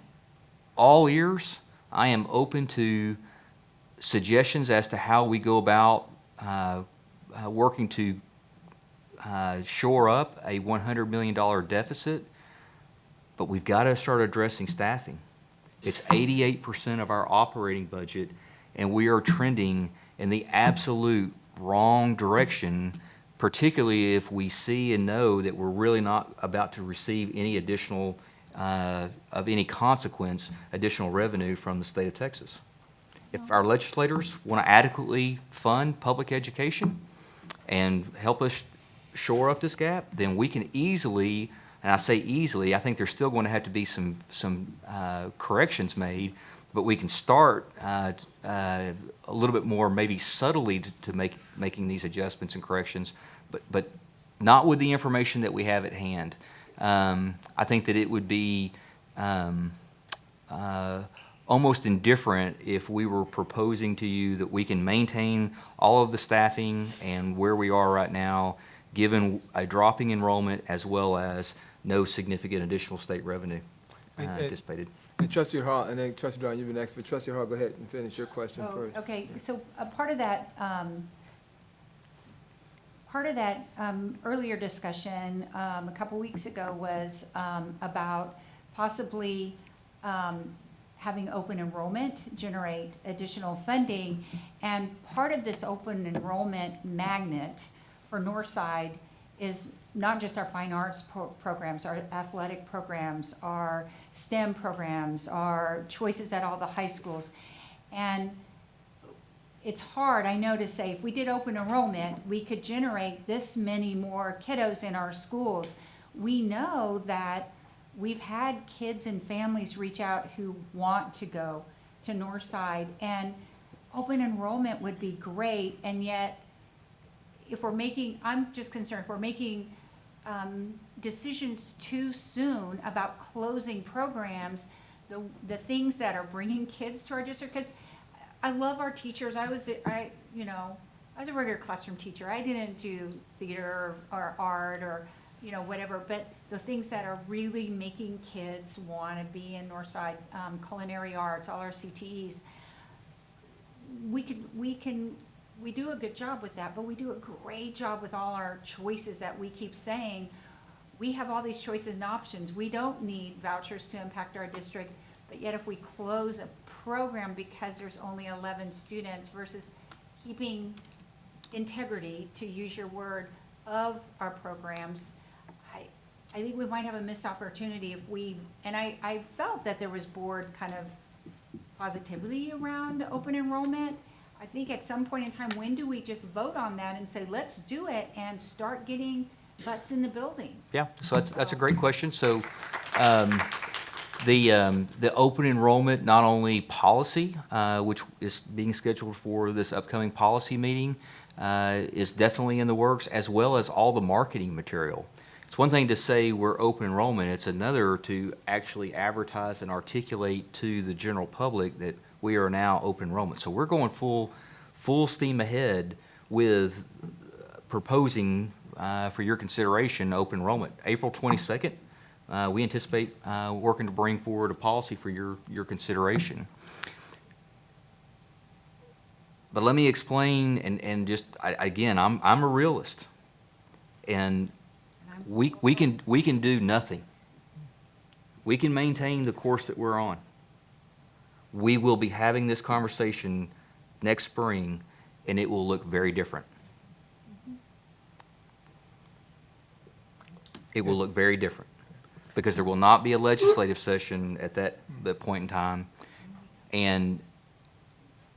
all ears. I am open to suggestions as to how we go about working to shore up a $100 million deficit, but we've got to start addressing staffing. It's 88% of our operating budget, and we are trending in the absolute wrong direction, particularly if we see and know that we're really not about to receive any additional, of any consequence, additional revenue from the state of Texas. If our legislators want to adequately fund public education and help us shore up this gap, then we can easily And I say easily, I think there's still going to have to be some corrections made, but we can start a little bit more, maybe subtly, to making these adjustments and corrections, but not with the information that we have at hand. I think that it would be almost indifferent if we were proposing to you that we can maintain all of the staffing and where we are right now, given a dropping enrollment as well as no significant additional state revenue anticipated. And Trustee Hall, and then Trustee Brown, you've been next, but Trustee Hall, go ahead and finish your question Oh, first. okay, so a part of that earlier discussion a couple weeks ago was about possibly having open enrollment generate additional funding. And part of this open enrollment magnet for Northside is not just our fine arts programs, our athletic programs, our STEM programs, our choices at all the high schools. And it's hard, I know, to say, if we did open enrollment, we could generate this many more kiddos in our schools. We know that we've had kids and families reach out who want to go to Northside, and open enrollment would be great, and yet, if we're making, I'm just concerned, if we're making decisions too soon about closing programs, the things that are bringing kids to our district, because I love our teachers. I was a regular classroom teacher. I didn't do theater or art or, whatever, but the things that are really making kids want to be in Northside, culinary arts, all our CTEs, we do a good job with that, but we do a great job with all our choices that we keep saying. We have all these choices and options. We don't need vouchers to impact our district, but yet if we close a program because there's only 11 students versus keeping integrity, to use your word, of our programs, I think we might have a missed opportunity if I felt that there was board kind of positivity around open enrollment. I think at some point in time, when do we just vote on that and say, let's do it and start getting butts in the building? Yeah, so that's a great question. So the open enrollment, not only policy, which is being scheduled for this upcoming policy meeting, is definitely in the works, as well as all the marketing material. It's one thing to say we're open enrollment, it's another to actually advertise and articulate to the general public that we are now open enrollment. So we're going full steam ahead with proposing for your consideration open enrollment. April 22nd, we anticipate working to bring forward a policy for your consideration. But let me explain, and just, again, I'm a realist, and we can do nothing. We can maintain the course that we're on. We will be having this conversation next spring, and it will look very different. It will look very different, because there will not be a legislative session at that point in time, and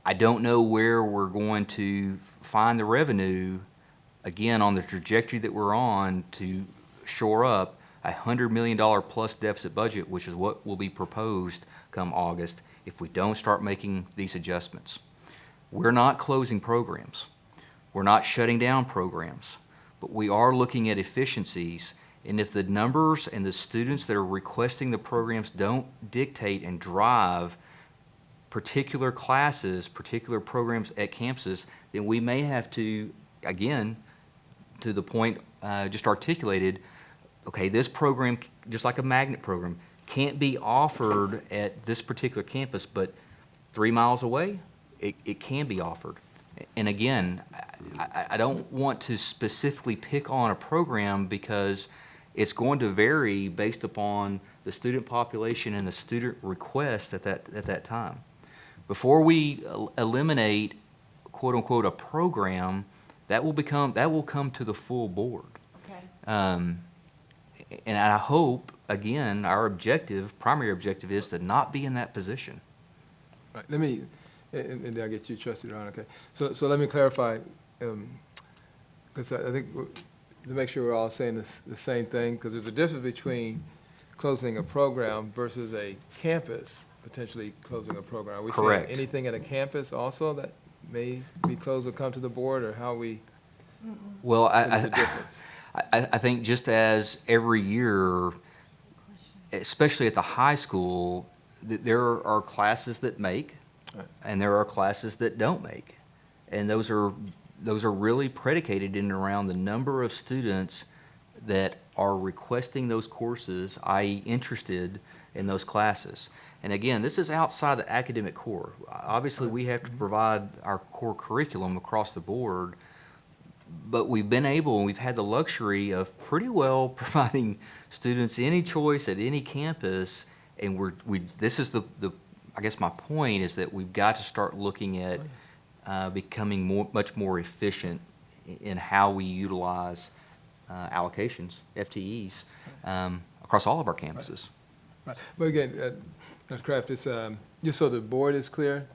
I don't know where we're going to find the revenue, again, on the trajectory that we're on, to shore up a $100 million plus deficit budget, which is what will be proposed come August, if we don't start making these adjustments. We're not closing programs. We're not shutting down programs, but we are looking at efficiencies, and if the numbers and the students that are requesting the programs don't dictate and drive particular classes, particular programs at campuses, then we may have to, again, to the point just articulated, okay, this program, just like a magnet program, can't be offered at this particular campus, but 3 miles away, it can be offered. And again, I don't want to specifically pick on a program, because it's going to vary based upon the student population and the student request at that time. Before we eliminate, quote unquote, a program, that will come to the full board. Okay. And I hope, again, our primary objective is to not be in that position. Right, let me, and then I'll get you, Trustee Ron, okay? So let me clarify, because I think to make sure we're all saying the same thing, because there's a difference between closing a program versus a campus potentially closing a program. Are we saying Correct. anything at a campus also that may be closed will come to the board, or how we, Well, what's the difference? I think just as every year, especially at the high school, there are classes that make, Right. and there are classes that don't make. And those are really predicated in and around the number of students that are requesting those courses, i.e. interested in those classes. And again, this is outside the academic core. Obviously, we have to provide our core curriculum across the board, but we've been able, and we've had the luxury of pretty well providing students any choice at any campus, and this is I guess my point is that we've got to start looking at becoming much more efficient in how we utilize allocations, FTEs, across all of our campuses. Right. But again, Dr. Kraft, it's, just so the board is clear,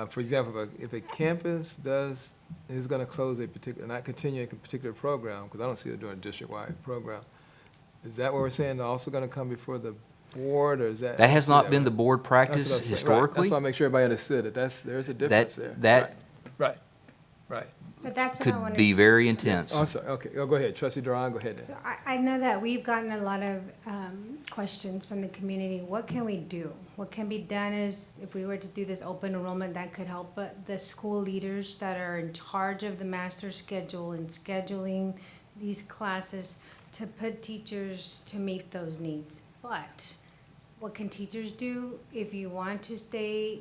for example, if a campus is going to close a particular, not continue a particular program, because I don't see it doing a district-wide program, is that what we're saying, they're also going to come before the board, or is that? That has not been the right? board That's what practice I'm saying. Right. historically. That's why I make sure everybody understood it. There's a difference there. That Right. But that's what I could wanted be to- very intense. Oh, I'm sorry, okay, go ahead, trustee Duran, go ahead then. So I know that we've gotten a lot of questions from the community. What can we do? What can be done is, if we were to do this open enrollment, that could help, but the school leaders that are in charge of the master schedule and scheduling these classes to put teachers to meet those needs. But what can teachers do? If you want to stay,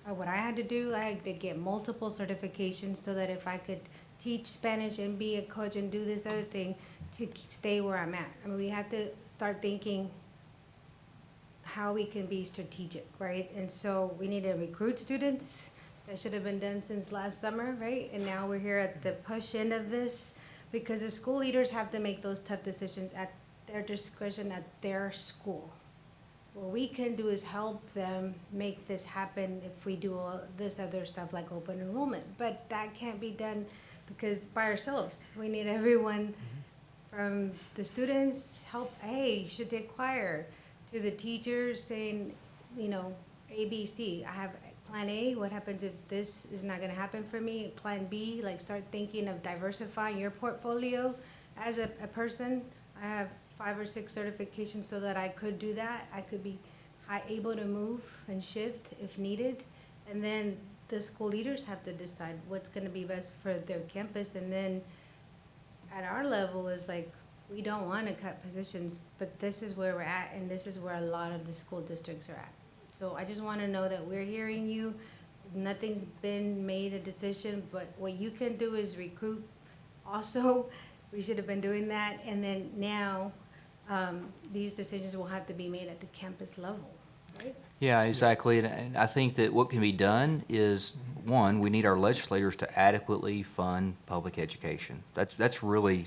what I had to do, I had to get multiple certifications so that if I could teach Spanish and be a coach and do this other thing to stay where I'm at. I mean, we have to start thinking how we can be strategic, right? And so we need to recruit students. That should have been done since last summer, right? And now we're here at the push end of this because the school leaders have to make those tough decisions at their discretion at their school. What we can do is help them make this happen if we do all this other stuff like open enrollment. But that can't be done because by ourselves. We need everyone from the students, help, hey, you should take choir, to the teachers saying, you know, A, B, C. I have plan A, what happens if this is not gonna happen for me? Plan B, like start thinking of diversifying your portfolio as a person. I have 5 or 6 certifications so that I could do that. I could be able to move and shift if needed. And then the school leaders have to decide what's gonna be best for their campus. And then at our level is like, we don't wanna cut positions, but this is where we're at, and this is where a lot of the school districts are at. So I just wanna know that we're hearing you. Nothing's been made a decision, but what you can do is recruit also. We should have been doing that, and then now, these decisions will have to be made at the campus level, right? Yeah, exactly. And I think that what can be done is, one, we need our legislators to adequately fund public education. That's really,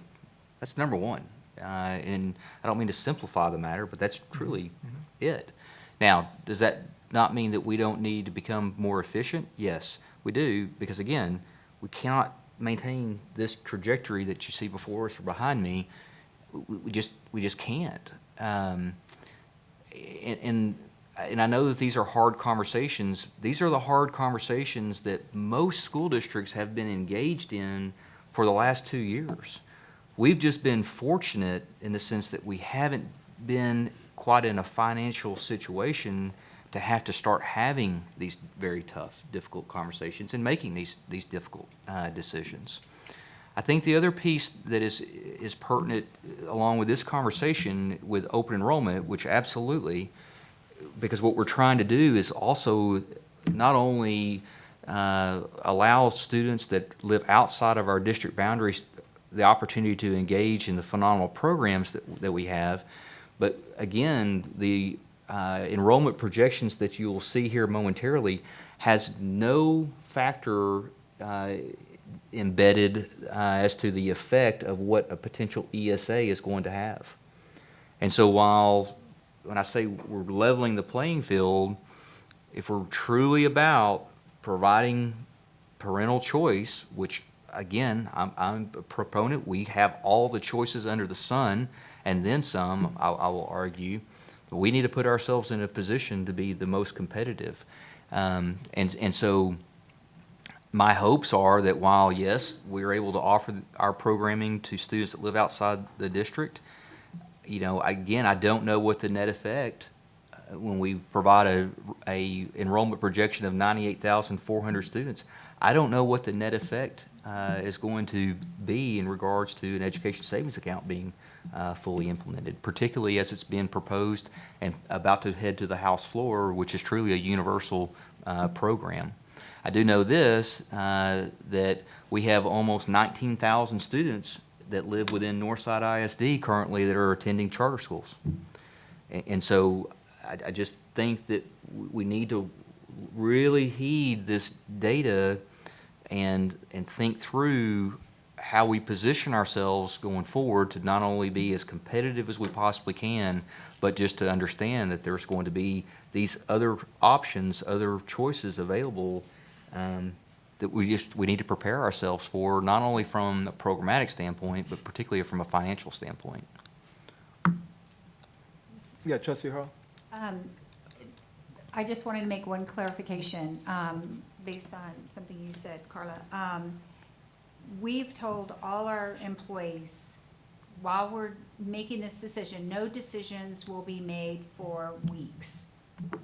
that's number one. And I don't mean to simplify the matter, but that's truly it. Now, does that not mean that we don't need to become more efficient? Yes, we do, because again, we cannot maintain this trajectory that you see before us or behind me. We just can't. And I know that these are hard conversations. These are the hard conversations that most school districts have been engaged in for the last 2 years. We've just been fortunate in the sense that we haven't been quite in a financial situation to have to start having these very tough, difficult conversations and making these difficult decisions. I think the other piece that is pertinent along with this conversation with open enrollment, which absolutely, because what we're trying to do is also not only allow students that live outside of our district boundaries the opportunity to engage in the phenomenal programs that we have, but again, the enrollment projections that you will see here momentarily has no factor embedded as to the effect of what a potential ESA is going to have. And so when I say we're leveling the playing field, if we're truly about providing parental choice, which again, I'm a proponent. We have all the choices under the sun, and then some, I will argue. But we need to put ourselves in a position to be the most competitive. And so my hopes are that while, yes, we're able to offer our programming to students that live outside the district, you know, again, I don't know what the net effect, when we provide a enrollment projection of 98,400 students, I don't know what the net effect is going to be in regards to an education savings account being fully implemented, particularly as it's been proposed and about to head to the House floor, which is truly a universal program. I do know this, that we have almost 19,000 students that live within Northside ISD currently that are attending charter schools. And so I just think that we need to really heed this data and think through how we position ourselves going forward to not only be as competitive as we possibly can, but just to understand that there's going to be these other options, other choices available that we need to prepare ourselves for, not only from a programmatic standpoint, but particularly from a financial standpoint. Yeah, Trustee Hall? I just wanted to make one clarification, based on something you said, Carla. We've told all our employees, while we're making this decision, no decisions will be made for weeks,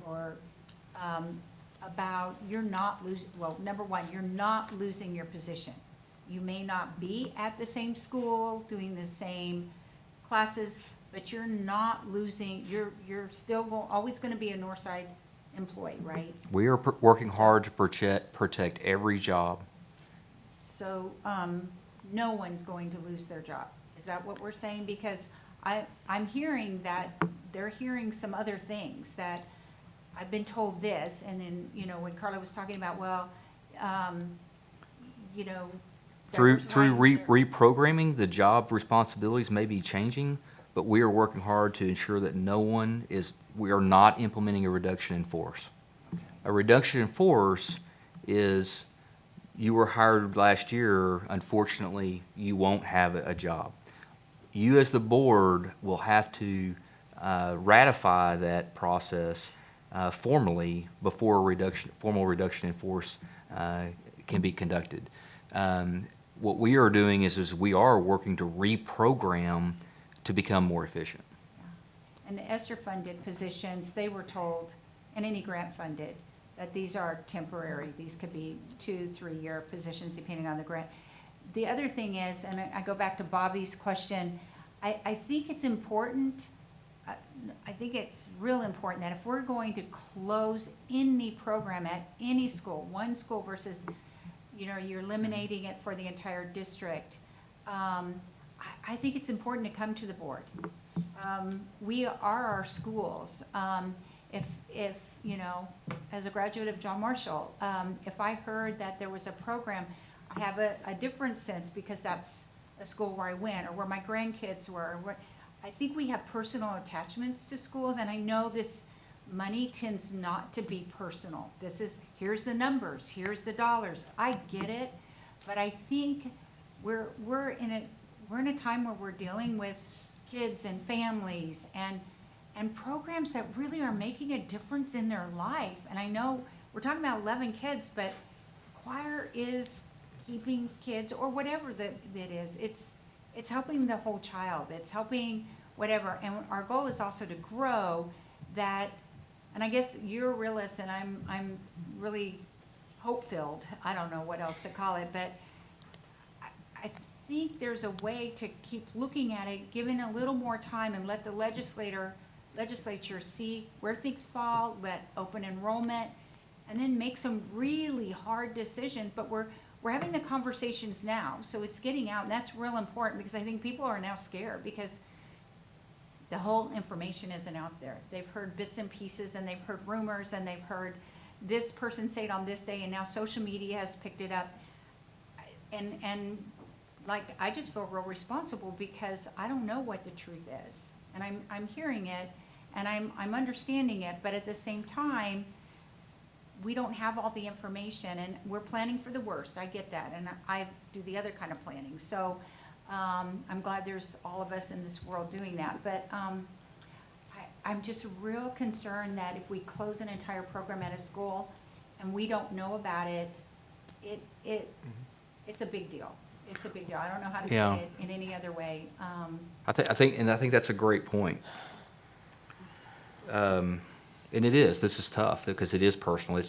or, about, you're not losing, well, number one, you're not losing your position. You may not be at the same school, doing the same classes, but you're not losing, you're still always gonna be a Northside employee, right? We are working hard to protect every job. So, no one's going to lose their job. Is that what we're saying? Because I'm hearing that, they're hearing some other things, that I've been told this, and then, you know, when Carla was talking about, well, you know. Through diversifying their- reprogramming, the job responsibilities may be changing, but we are working hard to ensure that we are not implementing a reduction in force. A reduction in force is, you were hired last year, unfortunately, you won't have a job. You as the board will have to ratify that process formally before formal reduction in force can be conducted. What we are doing is we are working to reprogram to become more efficient. And the ESSER funded positions, they were told, and any grant funded, that these are temporary. These could be 2-3 year positions depending on the grant. The other thing is, and I go back to Bobby's question, I think it's important, I think it's real important that if we're going to close any program at any school, one school versus, you know, you're eliminating it for the entire district, I think it's important to come to the board. We are our schools. If, you know, as a graduate of John Marshall, if I heard that there was a program, I have a different sense because that's a school where I went or where my grandkids were. I think we have personal attachments to schools, and I know this money tends not to be personal. This is, here's the numbers, here's the dollars. I get it, but I think we're in a time where we're dealing with kids and families and programs that really are making a difference in their life. And I know we're talking about 11 kids, but choir is keeping kids, or whatever that it is. It's helping the whole child. It's helping whatever. And our goal is also to grow that. And I guess you're a realist, and I'm really hope-filled. I don't know what else to call it, but I think there's a way to keep looking at it, giving a little more time, and let the legislature see where things fall, let open enrollment, and then make some really hard decisions. But we're having the conversations now, so it's getting out, and that's real important, because I think people are now scared because the whole information isn't out there. They've heard bits and pieces, and they've heard rumors, and they've heard this person say it on this day, and now social media has picked it up. And like, I just feel real responsible because I don't know what the truth is. And I'm hearing it, and I'm understanding it, but at the same time, we don't have all the information, and we're planning for the worst, I get that, and I do the other kind of planning. So, I'm glad there's all of us in this world doing that, but, I'm just real concerned that if we close an entire program at a school and we don't know about it, it's a big deal. It's a big deal. I don't know how to Yeah. say it in any other way. I think that's a great point. And it is, this is tough, because it is personal.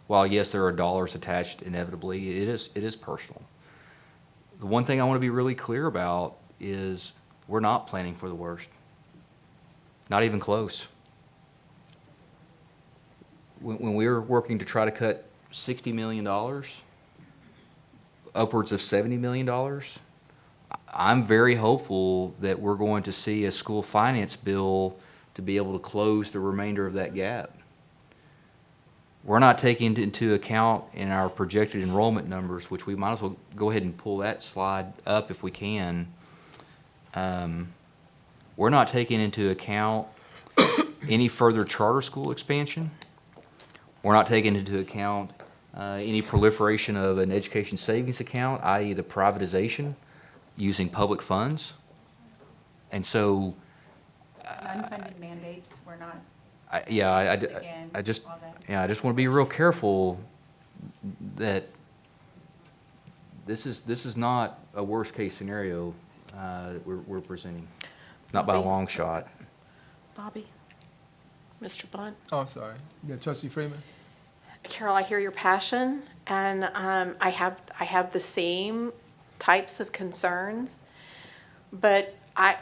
While yes, there are dollars attached inevitably, it is personal. The one thing I want to be really clear about is we're not planning for the worst. Not even close. When we were working to try to cut $60 million, upwards of $70 million, I'm very hopeful that we're going to see a school finance bill to be able to close the remainder of that gap. We're not taking into account in our projected enrollment numbers, which we might as well go ahead and pull that slide up if we can. We're not taking into account any further charter school expansion. We're not taking into account any proliferation of an education savings account, i.e. the privatization using public funds. And so, Unfunded mandates, we're not, I just all that. want to be real careful that this is not a worst-case scenario that we're presenting, not by a Bobby? long shot. Bobby? Mr. Blunt? Oh, I'm sorry. You got Trustee Freeman? Carol, I hear your passion, and I have the same types of concerns, but I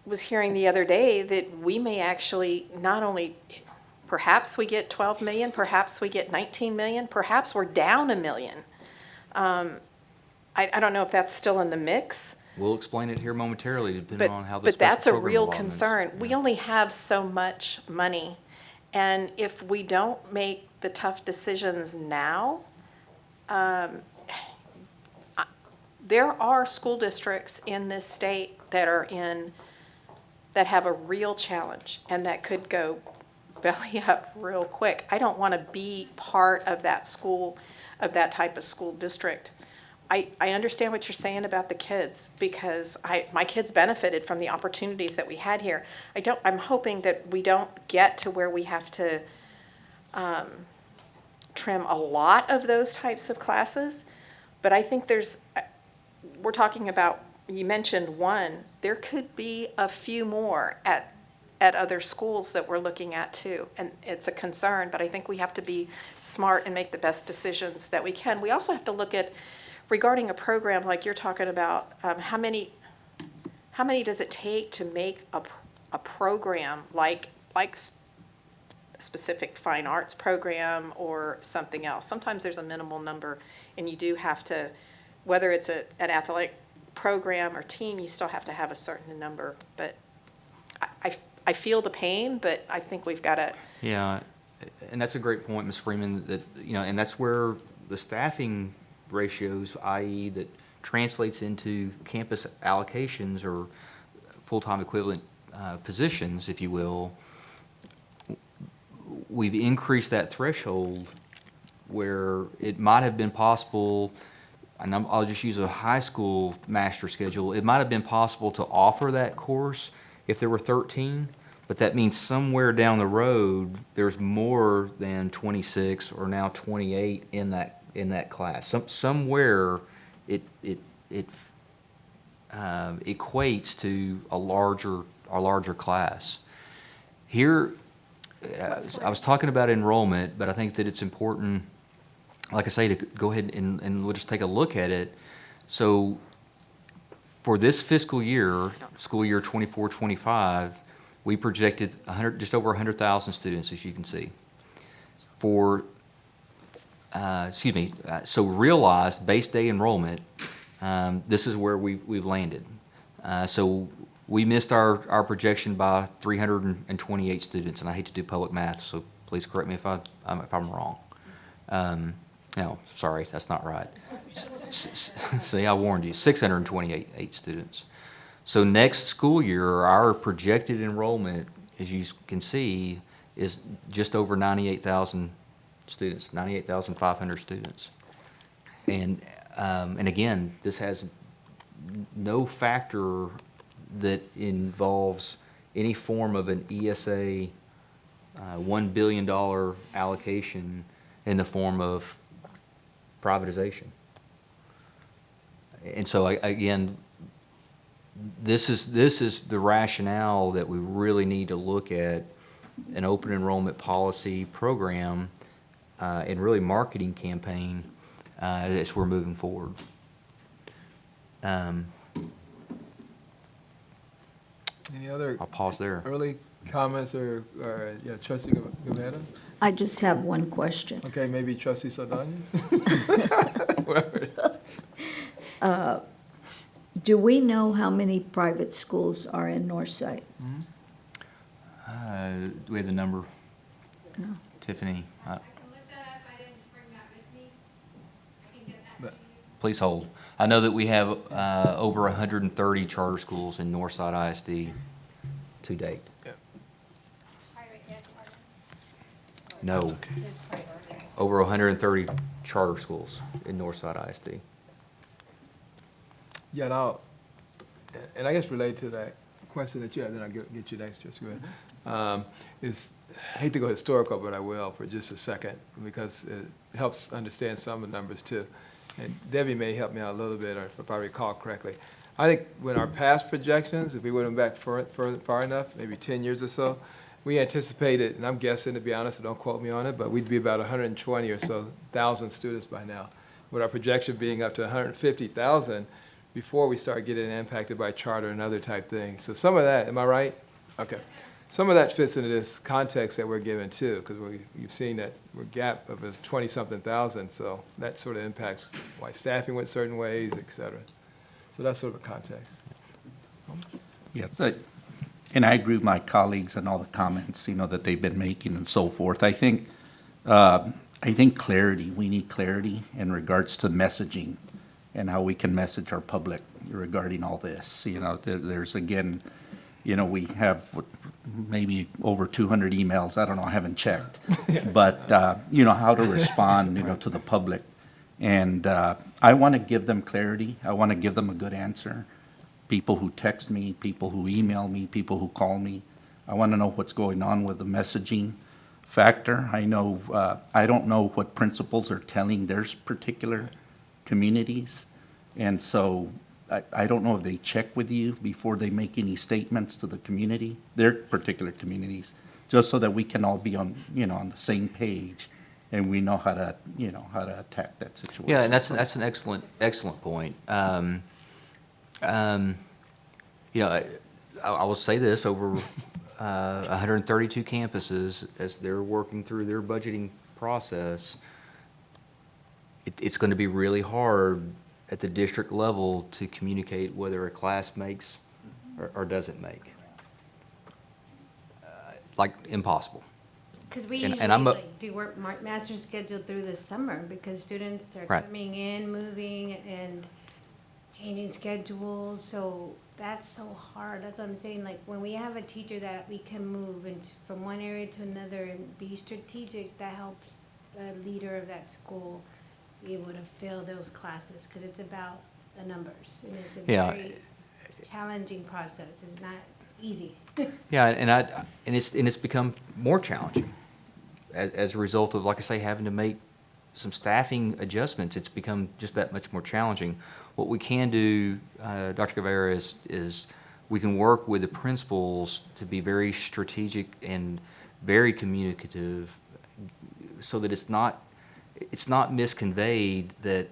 was hearing the other day that we may actually not only, perhaps we get 12 million, perhaps we get 19 million, perhaps we're down $1 million. I don't know if that's still in the mix. We'll explain it here momentarily, depending But, on how the but special that's a program real allotments- concern. We Yeah. only have so much money, and if we don't make the tough decisions now, there are school districts in this state that have a real challenge, and that could go belly up real quick. I don't want to be part of that type of school district. I understand what you're saying about the kids, because my kids benefited from the opportunities that we had here. I'm hoping that we don't get to where we have to trim a lot of those types of classes, but I think we're talking about, you mentioned one, there could be a few more at other schools that we're looking at too, and it's a concern, but I think we have to be smart and make the best decisions that we can. We also have to look at, regarding a program like you're talking about, how many does it take to make a program like specific fine arts program or something else? Sometimes there's a minimal number, and you do have to, whether it's an athletic program or team, you still have to have a certain number. But I feel the pain, but I think we've got to. Yeah, and that's a great point, Ms. Freeman, that, and that's where the staffing ratios, i.e. that translates into campus allocations or full-time equivalent positions, if you will. We've increased that threshold where it might have been possible, and I'll just use a high school master schedule, it might have been possible to offer that course if there were 13, but that means somewhere down the road, there's more than 26 or now 28 in that class. Somewhere it equates to a larger class. Here, I was talking about enrollment, but I think that it's important, like I say, to go ahead and we'll just take a look at it. So for this fiscal year, school year 24-25, we projected just over 100,000 students, as you can see. So realized base day enrollment, this is where we've landed. So we missed our projection by 328 students, and I hate to do public math, so please correct me if I'm wrong. No, sorry, that's not right. See, I warned you, 628 students. So next school year, our projected enrollment, as you can see, is just over 98,000 students, 98,500 students. And again, this has no factor that involves any form of an ESA $1 billion allocation in the form of privatization. And so, again, this is the rationale that we really need to look at an open enrollment policy program and really marketing campaign as we're moving forward. Any other I'll pause there. early comments or yeah, trustee Gavetta? I just have one question. Okay, maybe trustee Saldana? Do we know how many private schools are in Northside? Do we have the number? No. Tiffany, I can look that up, I didn't bring that with me. I can get that to you. please hold. I know that we have over 130 charter schools in Northside ISD to date. Private yet, Arden? No. Over 130 charter schools in Northside ISD. Yeah, now, and I guess related to that question that you had, then I'll get you next, just go ahead. I hate to go historical, but I will for just a second, because it helps understand some of the numbers too. And Debbie may help me out a little bit, or if I recall correctly. I think when our past projections, if we went back far enough, maybe 10 years or so, we anticipated, and I'm guessing, to be honest, don't quote me on it, but we'd be about 120 or so thousand students by now, with our projection being up to 150,000 before we start getting impacted by charter and other type things. So some of that, am I right? Okay. Some of that fits into this context that we're given too, because you've seen that we're gap of a 20-something thousand, so that sort of impacts why staffing went certain ways, et cetera. So that's sort of a context. Yes, and I agree with my colleagues and all the comments, that they've been making and so forth. I think clarity, we need clarity in regards to messaging and how we can message our public regarding all this. There's, again, we have maybe over 200 emails. I don't know, I haven't checked. But, how to respond, to the public. And I want to give them clarity. I want to give them a good answer. People who text me, people who email me, people who call me. I want to know what's going on with the messaging factor. I don't know what principals are telling their particular communities. And so I don't know if they check with you before they make any statements to the community, their particular communities, just so that we can all be on the same page and we know how to attack that situation. Yeah, and that's an excellent point. I will say this, over 132 campuses, as they're working through their budgeting process, it's going to be really hard at the district level to communicate whether a class makes or doesn't make. Like impossible. Because we And usually I'm do work master schedule through the summer because students are Right. coming in, moving, and changing schedules. So that's so hard. That's what I'm saying. Like when we have a teacher that we can move from one area to another and be strategic, that helps the leader of that school be able to fill those classes because it's about the numbers and it's a very challenging process. It's not easy. Yeah, and it's become more challenging as a result of, like I say, having to make some staffing adjustments. It's become just that much more challenging. What we can do, Dr. Guevara, is we can work with the principals to be very strategic and very communicative, so that it's not misconveyed that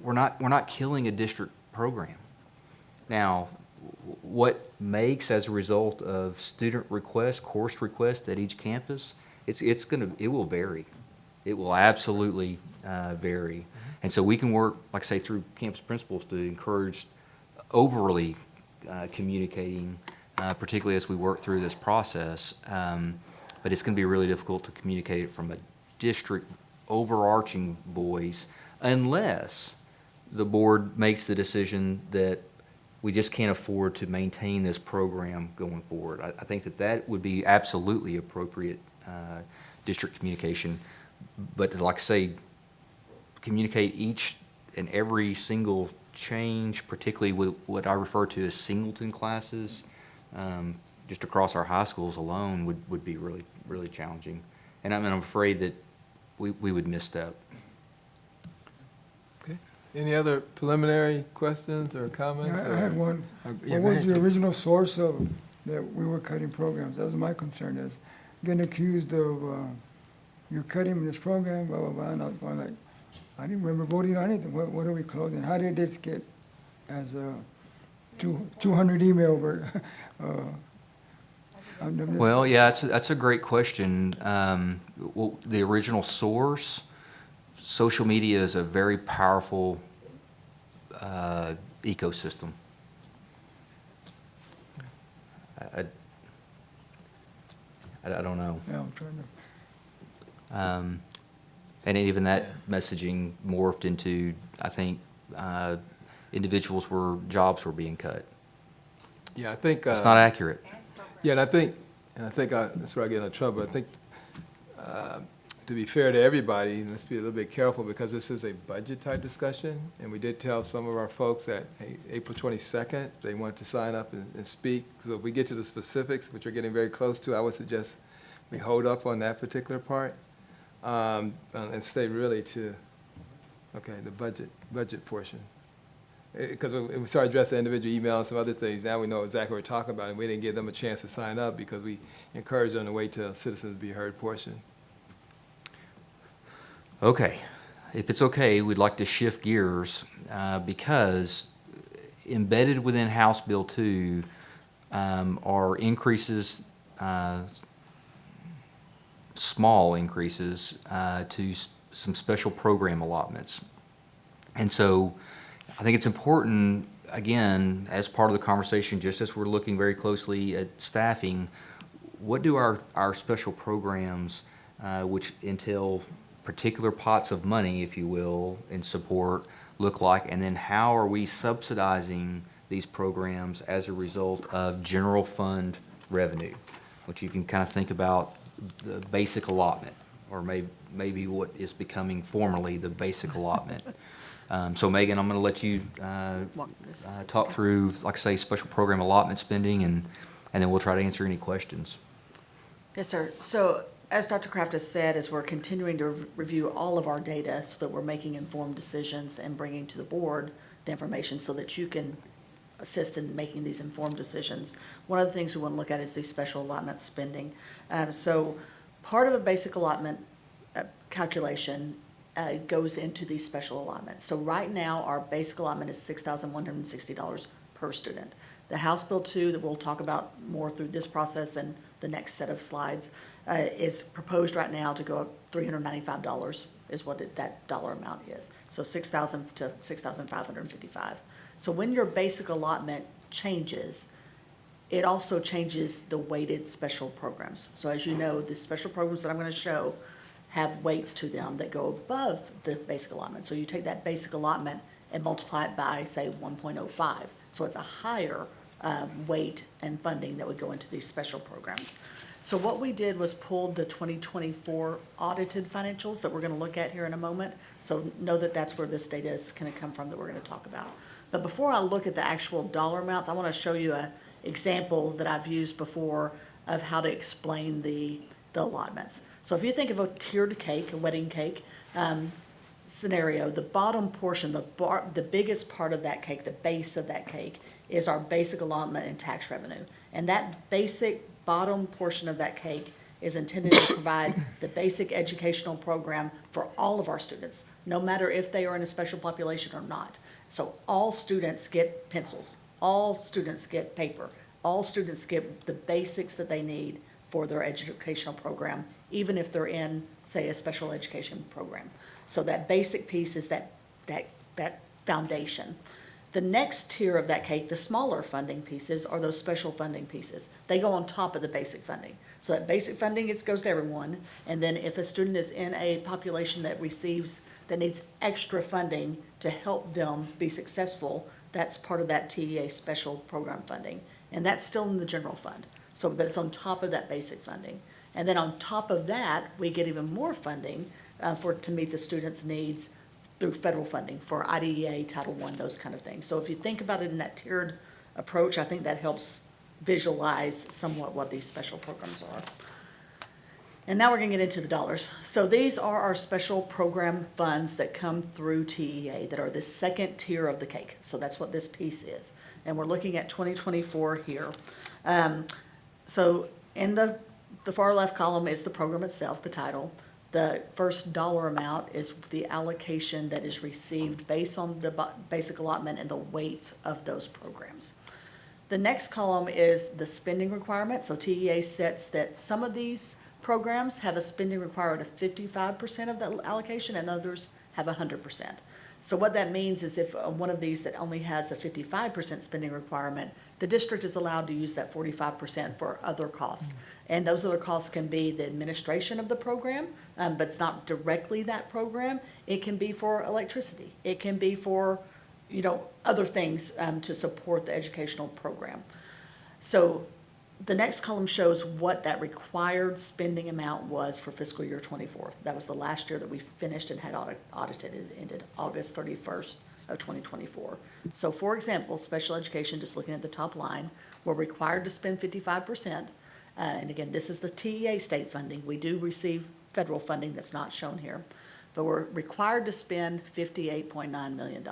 we're not killing a district program. Now, what makes as a result of student requests, course requests at each campus, it will vary. It will absolutely vary. And so we can work, like I say, through campus principals to encourage overly communicating, particularly as we work through this process. But it's going to be really difficult to communicate it from a district overarching voice unless the board makes the decision that we just can't afford to maintain this program going forward. I think that would be absolutely appropriate district communication. But like I say, communicate each and every single change, particularly with what I refer to as singleton classes, just across our high schools alone would be really, really challenging. And I'm afraid that we would misstep. Okay. Any other preliminary questions or comments? I had one. Yeah, What go was ahead. the original source of, that we were cutting programs? That was my concern, is getting accused of, you're cutting this program, blah, blah, blah, and I'm like, I didn't remember voting on anything. What are we closing? How did this get as a 200 email I'm just- Well, yeah, that's a great question. Well, the original source, social media is a very powerful ecosystem. I don't know. Yeah, I'm trying to. And even that messaging morphed into, I think, individuals where jobs were being cut. Yeah, I think. It's not accurate. Yeah, and I think that's where I get in trouble. I think, to be fair to everybody, let's be a little bit careful because this is a budget type discussion. And we did tell some of our folks that, hey, April 22nd, they want to sign up and speak. So if we get to the specifics, which we're getting very close to, I would suggest we hold up on that particular part. And stay really to, okay, the budget portion. Because when we started addressing individual emails and some other things, now we know exactly what we're talking about, and we didn't give them a chance to sign up because we encouraged them to wait till citizens be heard portion. Okay, if it's okay, we'd like to shift gears because embedded within House Bill 2 are increases, small increases to some special program allotments. And so I think it's important, again, as part of the conversation, just as we're looking very closely at staffing, what do our special programs, which entail particular pots of money, if you will, in support, look like? And then how are we subsidizing these programs as a result of general fund revenue, which you can kind of think about the basic allotment, or maybe what is becoming formally the basic allotment. So Megan, I'm going to let you talk through, like I say, special program allotment spending, and then we'll try to answer any questions. Yes, sir. So as Dr. Kraft has said, as we're continuing to review all of our data so that we're making informed decisions and bringing to the board the information so that you can assist in making these informed decisions. One of the things we want to look at is the special allotment spending. So part of a basic allotment calculation goes into these special allotments. So right now, our basic allotment is $6,160 per student. The House Bill 2 that we'll talk about more through this process and the next set of slides is proposed right now to go up $395 is what that dollar amount is. So $6,000 to $6,555. So when your basic allotment changes, it also changes the weighted special programs. So as you know, the special programs that I'm going to show have weights to them that go above the basic allotment. So you take that basic allotment and multiply it by, say, 1.05. So it's a higher weight and funding that would go into these special programs. So what we did was pulled the 2024 audited financials that we're going to look at here in a moment. So know that that's where this data is going to come from that we're going to talk about. But before I look at the actual dollar amounts, I want to show you an example that I've used before of how to explain the allotments. So if you think of a tiered cake, a wedding cake scenario, the bottom portion, the biggest part of that cake, the base of that cake, is our basic allotment and tax revenue. And that basic bottom portion of that cake is intended to provide the basic educational program for all of our students, no matter if they are in a special population or not. So all students get pencils, all students get paper, all students get the basics that they need for their educational program, even if they're in, say, a special education program. So that basic piece is that foundation. The next tier of that cake, the smaller funding pieces, are those special funding pieces. They go on top of the basic funding. So that basic funding goes to everyone, and then if a student is in a population that needs extra funding to help them be successful, that's part of that TEA special program funding. And that's still in the general fund. So, but it's on top of that basic funding. And then on top of that, we get even more funding to meet the students' needs through federal funding for IDEA, Title I, those kind of things. So if you think about it in that tiered approach, I think that helps visualize somewhat what these special programs are. And now we're gonna get into the dollars. So these are our special program funds that come through TEA that are the second tier of the cake. So that's what this piece is. And we're looking at 2024 here. So in the far left column is the program itself, the title. The first dollar amount is the allocation that is received based on the basic allotment and the weight of those programs. The next column is the spending requirement. So TEA sets that some of these programs have a spending requirement of 55% of the allocation and others have 100%. So what that means is if one of these that only has a 55% spending requirement, the district is allowed to use that 45% for other costs. And those other costs can be the administration of the program, but it's not directly that program. It can be for electricity. It can be for, other things to support the educational program. So the next column shows what that required spending amount was for fiscal year '24. That was the last year that we finished and had audited. It ended August 31st of 2024. So for example, special education, just looking at the top line, we're required to spend 55%. And again, this is the TEA state funding. We do receive federal funding that's not shown here, but we're required to spend $58.9 million.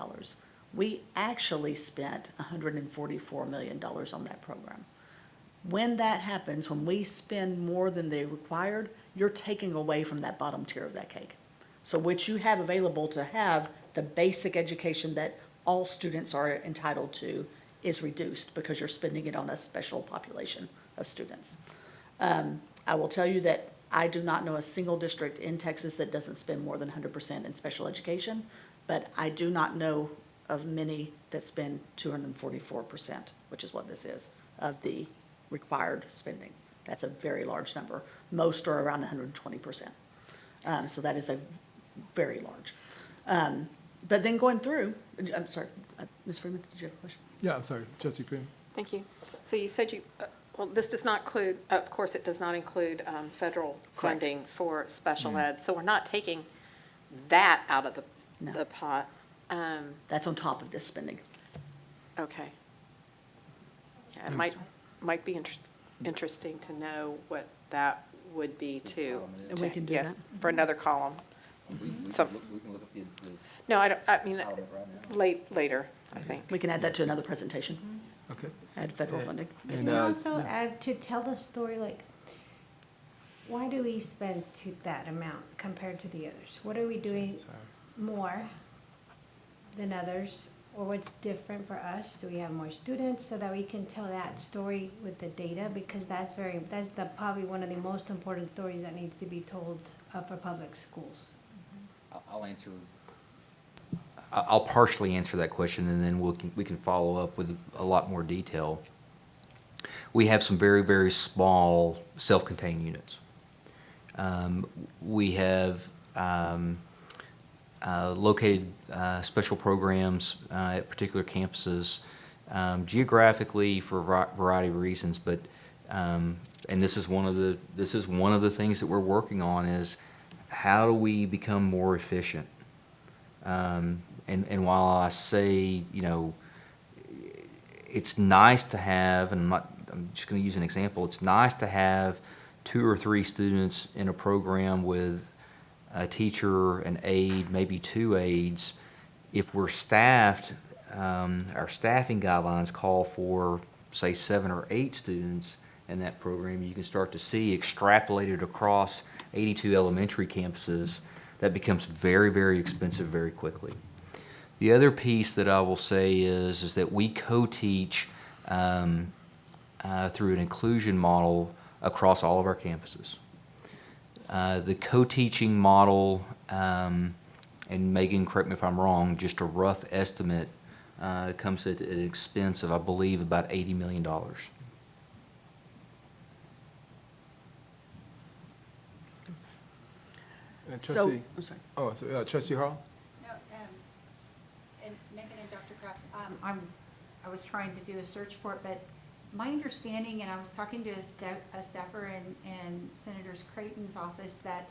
We actually spent $144 million on that program. When that happens, when we spend more than they required, you're taking away from that bottom tier of that cake. So what you have available to have the basic education that all students are entitled to is reduced because you're spending it on a special population of students. I will tell you that I do not know a single district in Texas that doesn't spend more than 100% in special education, but I do not know of many that spend 244%, which is what this is, of the required spending. That's a very large number. Most are around 120%. So that is a very large. But then going through, I'm sorry, Ms. Freeman, did you have a question? Yeah, I'm sorry, Trustee Freeman. Thank you. So you said this does not include, of course, it does not include federal funding for special ed. So we're not taking that out of No. the pot. That's on top of this spending. Okay. Yeah, it might be interesting to know what that would be too. And we can do Yes, that. for another column. We can So- look at the No, I mean, element right now. later, I think. We can add that to another presentation, Okay. add federal funding. Yes, And, And ma'am. also add to tell the story, like, why do we spend to that amount compared to the others? What are we doing Sorry. more than others? Or what's different for us? Do we have more students so that we can tell that story with the data? Because that's probably one of the most important stories that needs to be told for public schools. I'll answer. I'll partially answer that question, and then we can follow up with a lot more detail. We have some very, very small self-contained units. We have located special programs at particular campuses geographically for a variety of reasons, but and this is one of the things that we're working on is how do we become more efficient? And while I say, it's nice to have, and I'm just going to use an example, it's nice to have 2 or 3 students in a program with a teacher, an aide, maybe 2 aides. If we're staffed, our staffing guidelines call for, say, 7 or 8 students in that program. You can start to see extrapolated across 82 elementary campuses, that becomes very, very expensive very quickly. The other piece that I will say is that we co-teach through an inclusion model across all of our campuses. The co-teaching model, and Megan, correct me if I'm wrong, just a rough estimate, comes at an expense of, I believe, about $80 million. Trustee, I'm sorry. Trustee Hall? No, and Megan and Dr. Kraft, I was trying to do a search for it, but my understanding, and I was talking to a staffer in Senator Creighton's office, that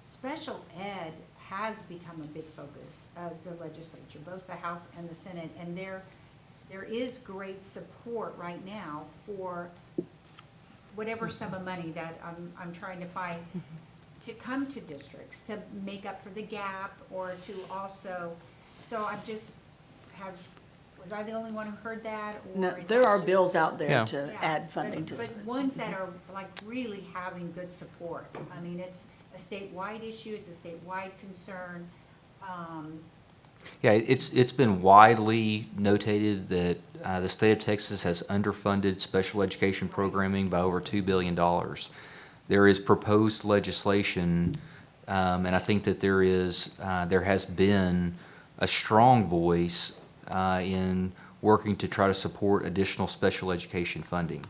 special ed has become a big focus of the legislature, both the House and the Senate, and there is great support right now for whatever sum of money that I'm trying to find to come to districts, to make up for the gap, or to also, so I'm just was I the only one who heard that? Or No, is there that are just- bills out there Yeah. to Yeah, add funding to. But ones that are like really having good support. I mean, it's a statewide issue, it's a statewide concern. Yeah, it's been widely notated that the state of Texas has underfunded special education programming by over $2 billion. There is proposed legislation, and I think that there has been a strong voice in working to try to support additional special education funding.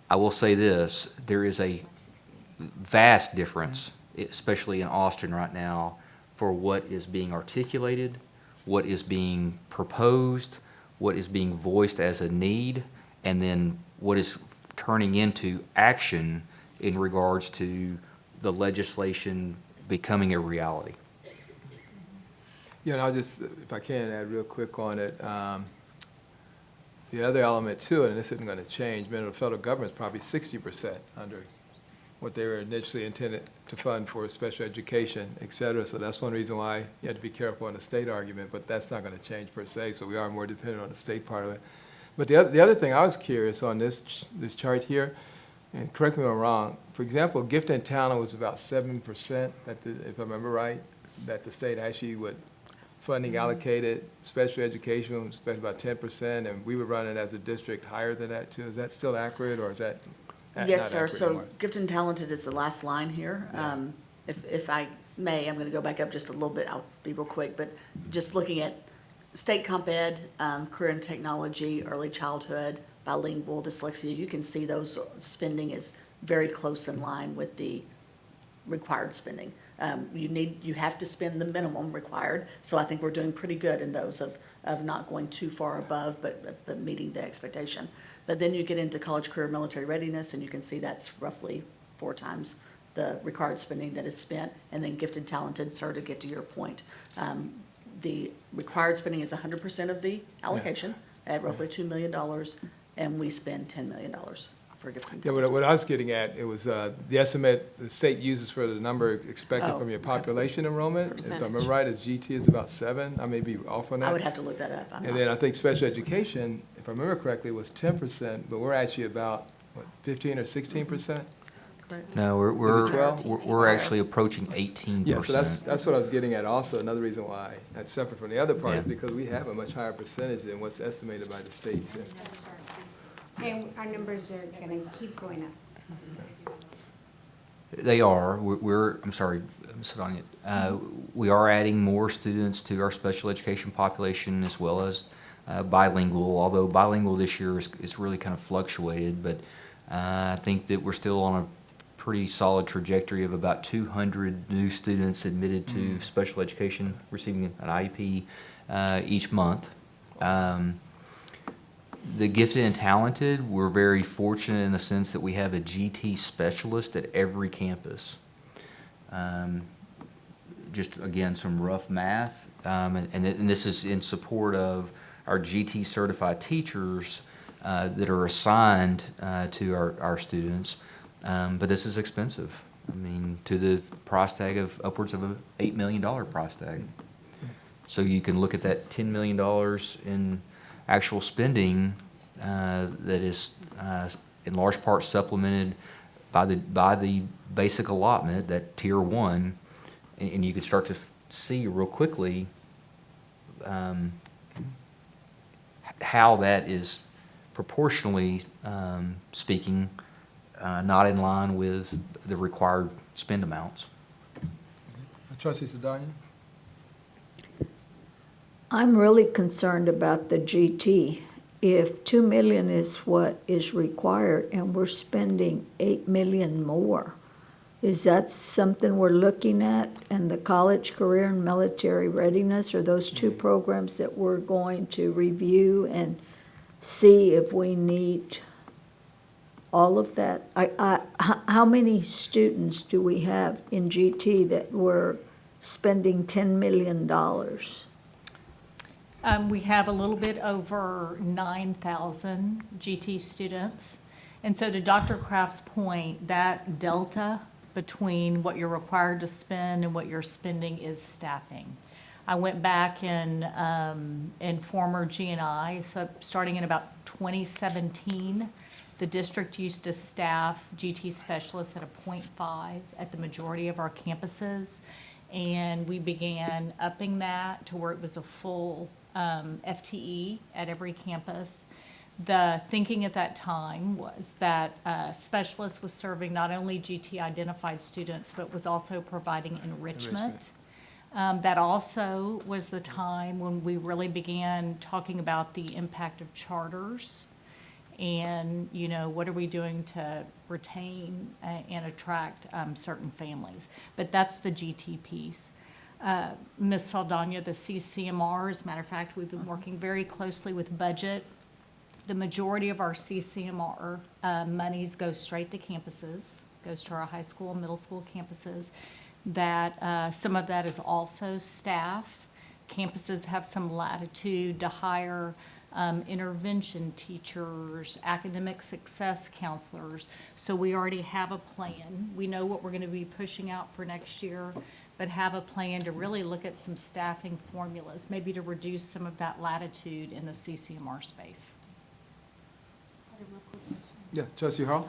I will say this, there is a vast difference, especially in Austin right now, for what is being articulated, what is being proposed, what is being voiced as a need, and then what is turning into action in regards to the legislation becoming a reality. Yeah, and I'll just, if I can, add real quick on it. The other element to it, and this isn't going to change, the federal government's probably 60% under what they were initially intended to fund for special education, et cetera. So that's one reason why you have to be careful on the state argument, but that's not going to change per se, so we are more dependent on the state part of it. But the other thing I was curious on this chart here, and correct me if I'm wrong, for example, gift and talent was about 7%, if I remember right, that the state actually would funding allocated special education, spent about 10%, and we were running as a district higher than that too. Is that still accurate, or is that not Yes, sir. accurate So anymore? gifted and talented is the last line here. If I may, I'm gonna go back up just a little bit. I'll be real quick, but just looking at state comp ed, career and technology, early childhood, bilingual, dyslexia, you can see those spending is very close in line with the required spending. You have to spend the minimum required, so I think we're doing pretty good in those of not going too far above, but meeting the expectation. But then you get into college, career, military readiness, and you can see that's roughly 4 times the required spending that is spent, and then gifted, talented, sir, to get to your point. The required spending is 100% of the allocation at roughly $2 million, and we spend $10 million for gifted and Yeah, talented. what I was getting at, it was the estimate the state uses for the number expected Oh, from your okay. population enrollment. If I remember Percentage. right, is GT is about 7. I may be off on that. I would have to look that up. I'm And not- then I think special education, if I remember correctly, was 10%, but we're actually about, what, 15 or 16%? No, Is it 12? we're actually approaching 18%. Yeah, so that's what I was getting at also. Another reason why that's separate from the other part is Yeah. because we have a much higher percentage than what's estimated by the state. Yeah. And our numbers are gonna keep going up. They are. I'm sorry, Ms. Sedania. We are adding more students to our special education population as well as bilingual, although bilingual this year is really kind of fluctuated, but I think that we're still on a pretty solid trajectory of about 200 new students admitted to special education, receiving an IEP each month. The gifted and talented, we're very fortunate in the sense that we have a GT specialist at every campus. Just, again, some rough math, and this is in support of our GT certified teachers that are assigned to our students. But this is expensive. I mean, to the price tag of upwards of an $8 million price tag. So you can look at that $10 million in actual spending that is in large part supplemented by the basic allotment, that tier 1, and you can start to see real quickly how that is proportionally speaking not in line with the required spend amounts. Trustee Sedania? I'm really concerned about the GT. If 2 million is what is required and we're spending 8 million more, is that something we're looking at? And the college, career, and military readiness, are those 2 programs that we're going to review and see if we need all of that? how many students do we have in GT that we're spending $10 million? We have a little bit over 9,000 GT students. And so to Dr. Kraft's point, that delta between what you're required to spend and what you're spending is staffing. I went back in former GNI, so starting in about 2017, the district used to staff GT specialists at a 0.5 at the majority of our campuses. And we began upping that to where it was a full FTE at every campus. The thinking at that time was that specialist was serving not only GT-identified students, but was also providing enrichment. That also was the time when we really began talking about the impact of charters and, you know, what are we doing to retain and attract certain families. But that's the GT piece. Ms. Saldana, the CCMR, as a matter of fact, we've been working very closely with budget. The majority of our CCMR monies go straight to campuses, goes to our high school and middle school campuses. That some of that is also staff. Campuses have some latitude to hire intervention teachers, academic success counselors. So we already have a plan. We know what we're going to be pushing out for next year, but have a plan to really look at some staffing formulas, maybe to reduce some of that latitude in the CCMR space. Yeah, Trustee Hall?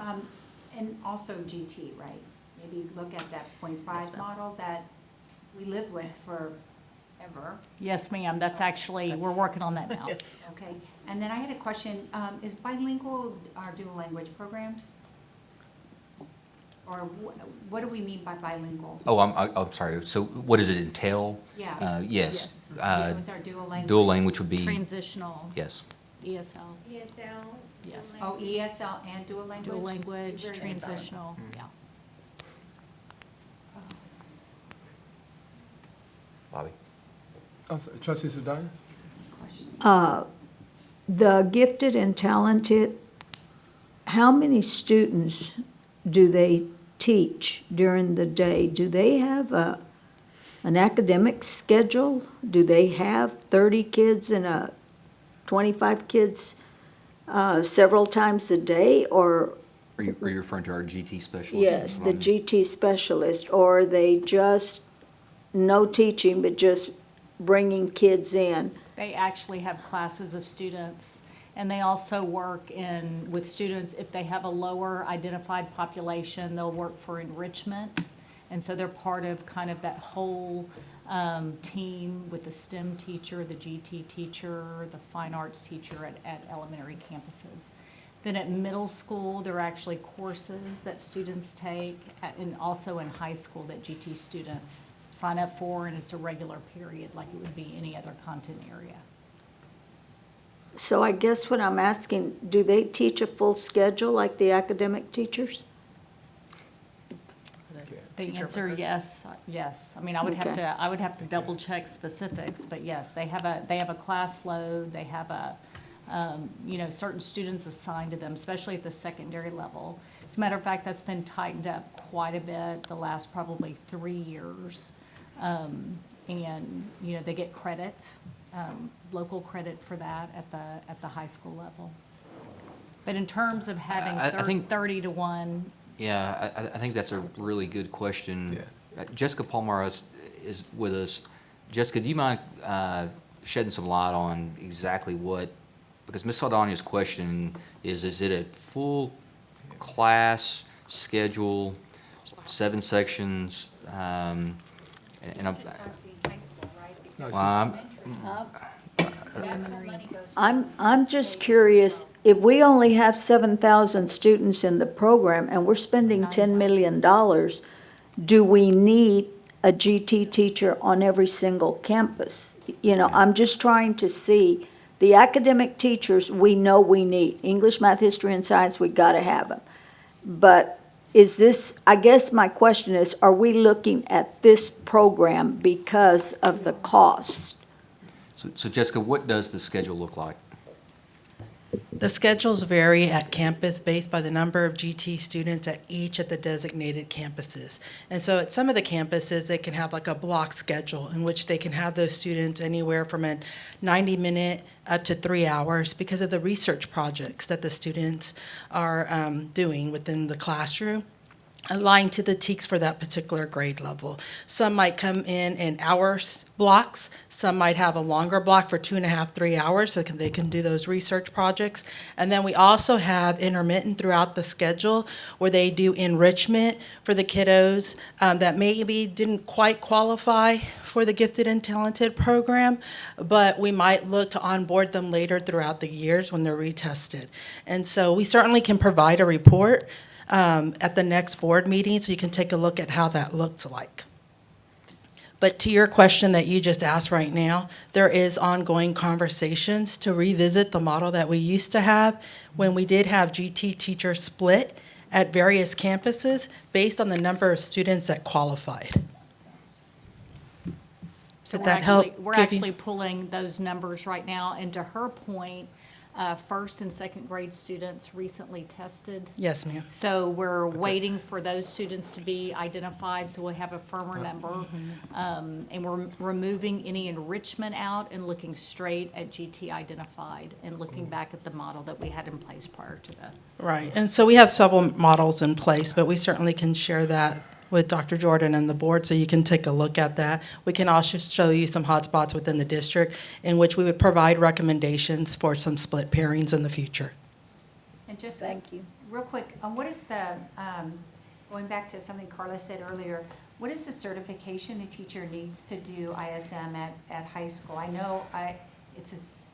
And also GT, right? Maybe look at that 0.5 model that we lived with forever. Yes, ma'am, that's actually, we're working on that now. Okay, and then I had a question, is bilingual our dual language programs? Or what do we mean by bilingual? Oh, I'm sorry. So what does it entail? Yeah. Yes. What's our dual language? Dual language would be, Transitional, yes. ESL, ESL. yes. Oh, ESL and dual language? Dual language, Very good. transitional, yeah. Bobby? I'm sorry, Trustee Saldana? The gifted and talented, how many students do they teach during the day? Do they have an academic schedule? Do they have 30 kids and 25 kids several times a day, or? Are you referring to our GT specialist? Yes, the GT specialist, or are they just no teaching, but just bringing kids in? They actually have classes of students, and they also work with students, if they have a lower identified population, they'll work for enrichment. And so they're part of kind of that whole team with the STEM teacher, the GT teacher, the fine arts teacher at elementary campuses. Then at middle school, there are actually courses that students take, and also in high school that GT students sign up for, and it's a regular period like it would be any other content area. So I guess what I'm asking, do they teach a full schedule like the academic teachers? The answer, yes, yes. I mean, I would have Okay. to double check specifics, but yes, they have a class load, they have certain students assigned to them, especially at the secondary level. As a matter of fact, that's been tightened up quite a bit the last probably 3 years. And, they get credit, local credit for that at the high school level. But in terms of having I think- 30 to 1, Yeah, I think that's a really good question. Jessica Palmer is with us. Jessica, do you mind shedding some light on exactly what, because Ms. Saldana's question is it a full class schedule, 7 sections? And I'm, High school, right? well, I'm- I'm just curious, if we only have 7,000 students in the program and we're spending $10 million, do we need a GT teacher on every single campus? I'm just trying to see, the academic teachers, we know we need. English, math, history, and science, we gotta have them. But I guess my question is, are we looking at this program because of the cost? so Jessica, what does the schedule look like? The schedules vary at campus based by the number of GT students at each of the designated campuses. And so at some of the campuses, they can have like a block schedule in which they can have those students anywhere from a 90-minute up to 3 hours because of the research projects that the students are doing within the classroom, aligned to the TEKS for that particular grade level. Some might come in hours blocks. Some might have a longer block for 2.5, 3 hours so they can do those research projects. And then we also have intermittent throughout the schedule where they do enrichment for the kiddos that maybe didn't quite qualify for the gifted and talented program, but we might look to onboard them later throughout the years when they're retested. And so we certainly can provide a report at the next board meeting, so you can take a look at how that looks like. But to your question that you just asked right now, there is ongoing conversations to revisit the model that we used to have when we did have GT teachers split at various campuses based on the number of students that qualified. So Did that help we're give you- actually pulling those numbers right now, and to her point, first and second grade students recently tested. Yes, ma'am. So we're waiting for those students to be identified, so we'll have a firmer number. And we're removing any enrichment out and looking straight at GT identified and looking back at the model that we had in place prior to that. Right, and so we have several models in place, but we certainly can share that with Dr. Jordan and the board, so you can take a look at that. We can also show you some hotspots within the district in which we would provide recommendations for some split pairings in the future. And just, Thank you. real quick, what is the, going back to something Carla said earlier, what is the certification a teacher needs to do ISM at high school? I know it's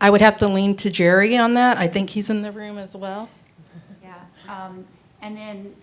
I would have to lean to Jerry on that. I think he's in the room as well. yeah. And then,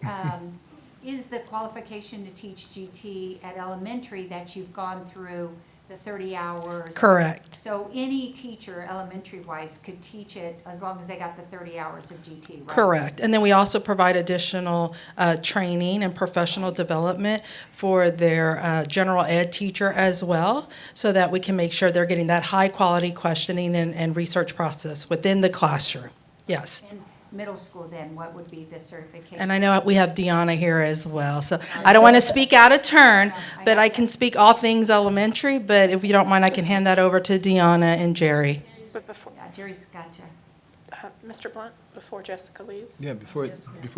is the qualification to teach GT at elementary that you've gone through the 30 hours? Correct. So any teacher, elementary-wise, could teach it as long as they got the 30 hours of GT, right? Correct. And then we also provide additional training and professional development for their general ed teacher as well, so that we can make sure they're getting that high-quality questioning and research process within the classroom. Yes. In middle school, then, what would be the certification? And I know we have Deanna here as well, so I don't want to speak out of turn, but I can speak all things elementary, but if you don't mind, I can hand that over to Deanna and Jerry. But before, Yeah, Jerry's got you. Mr. Blunt, before Jessica leaves. Yeah, before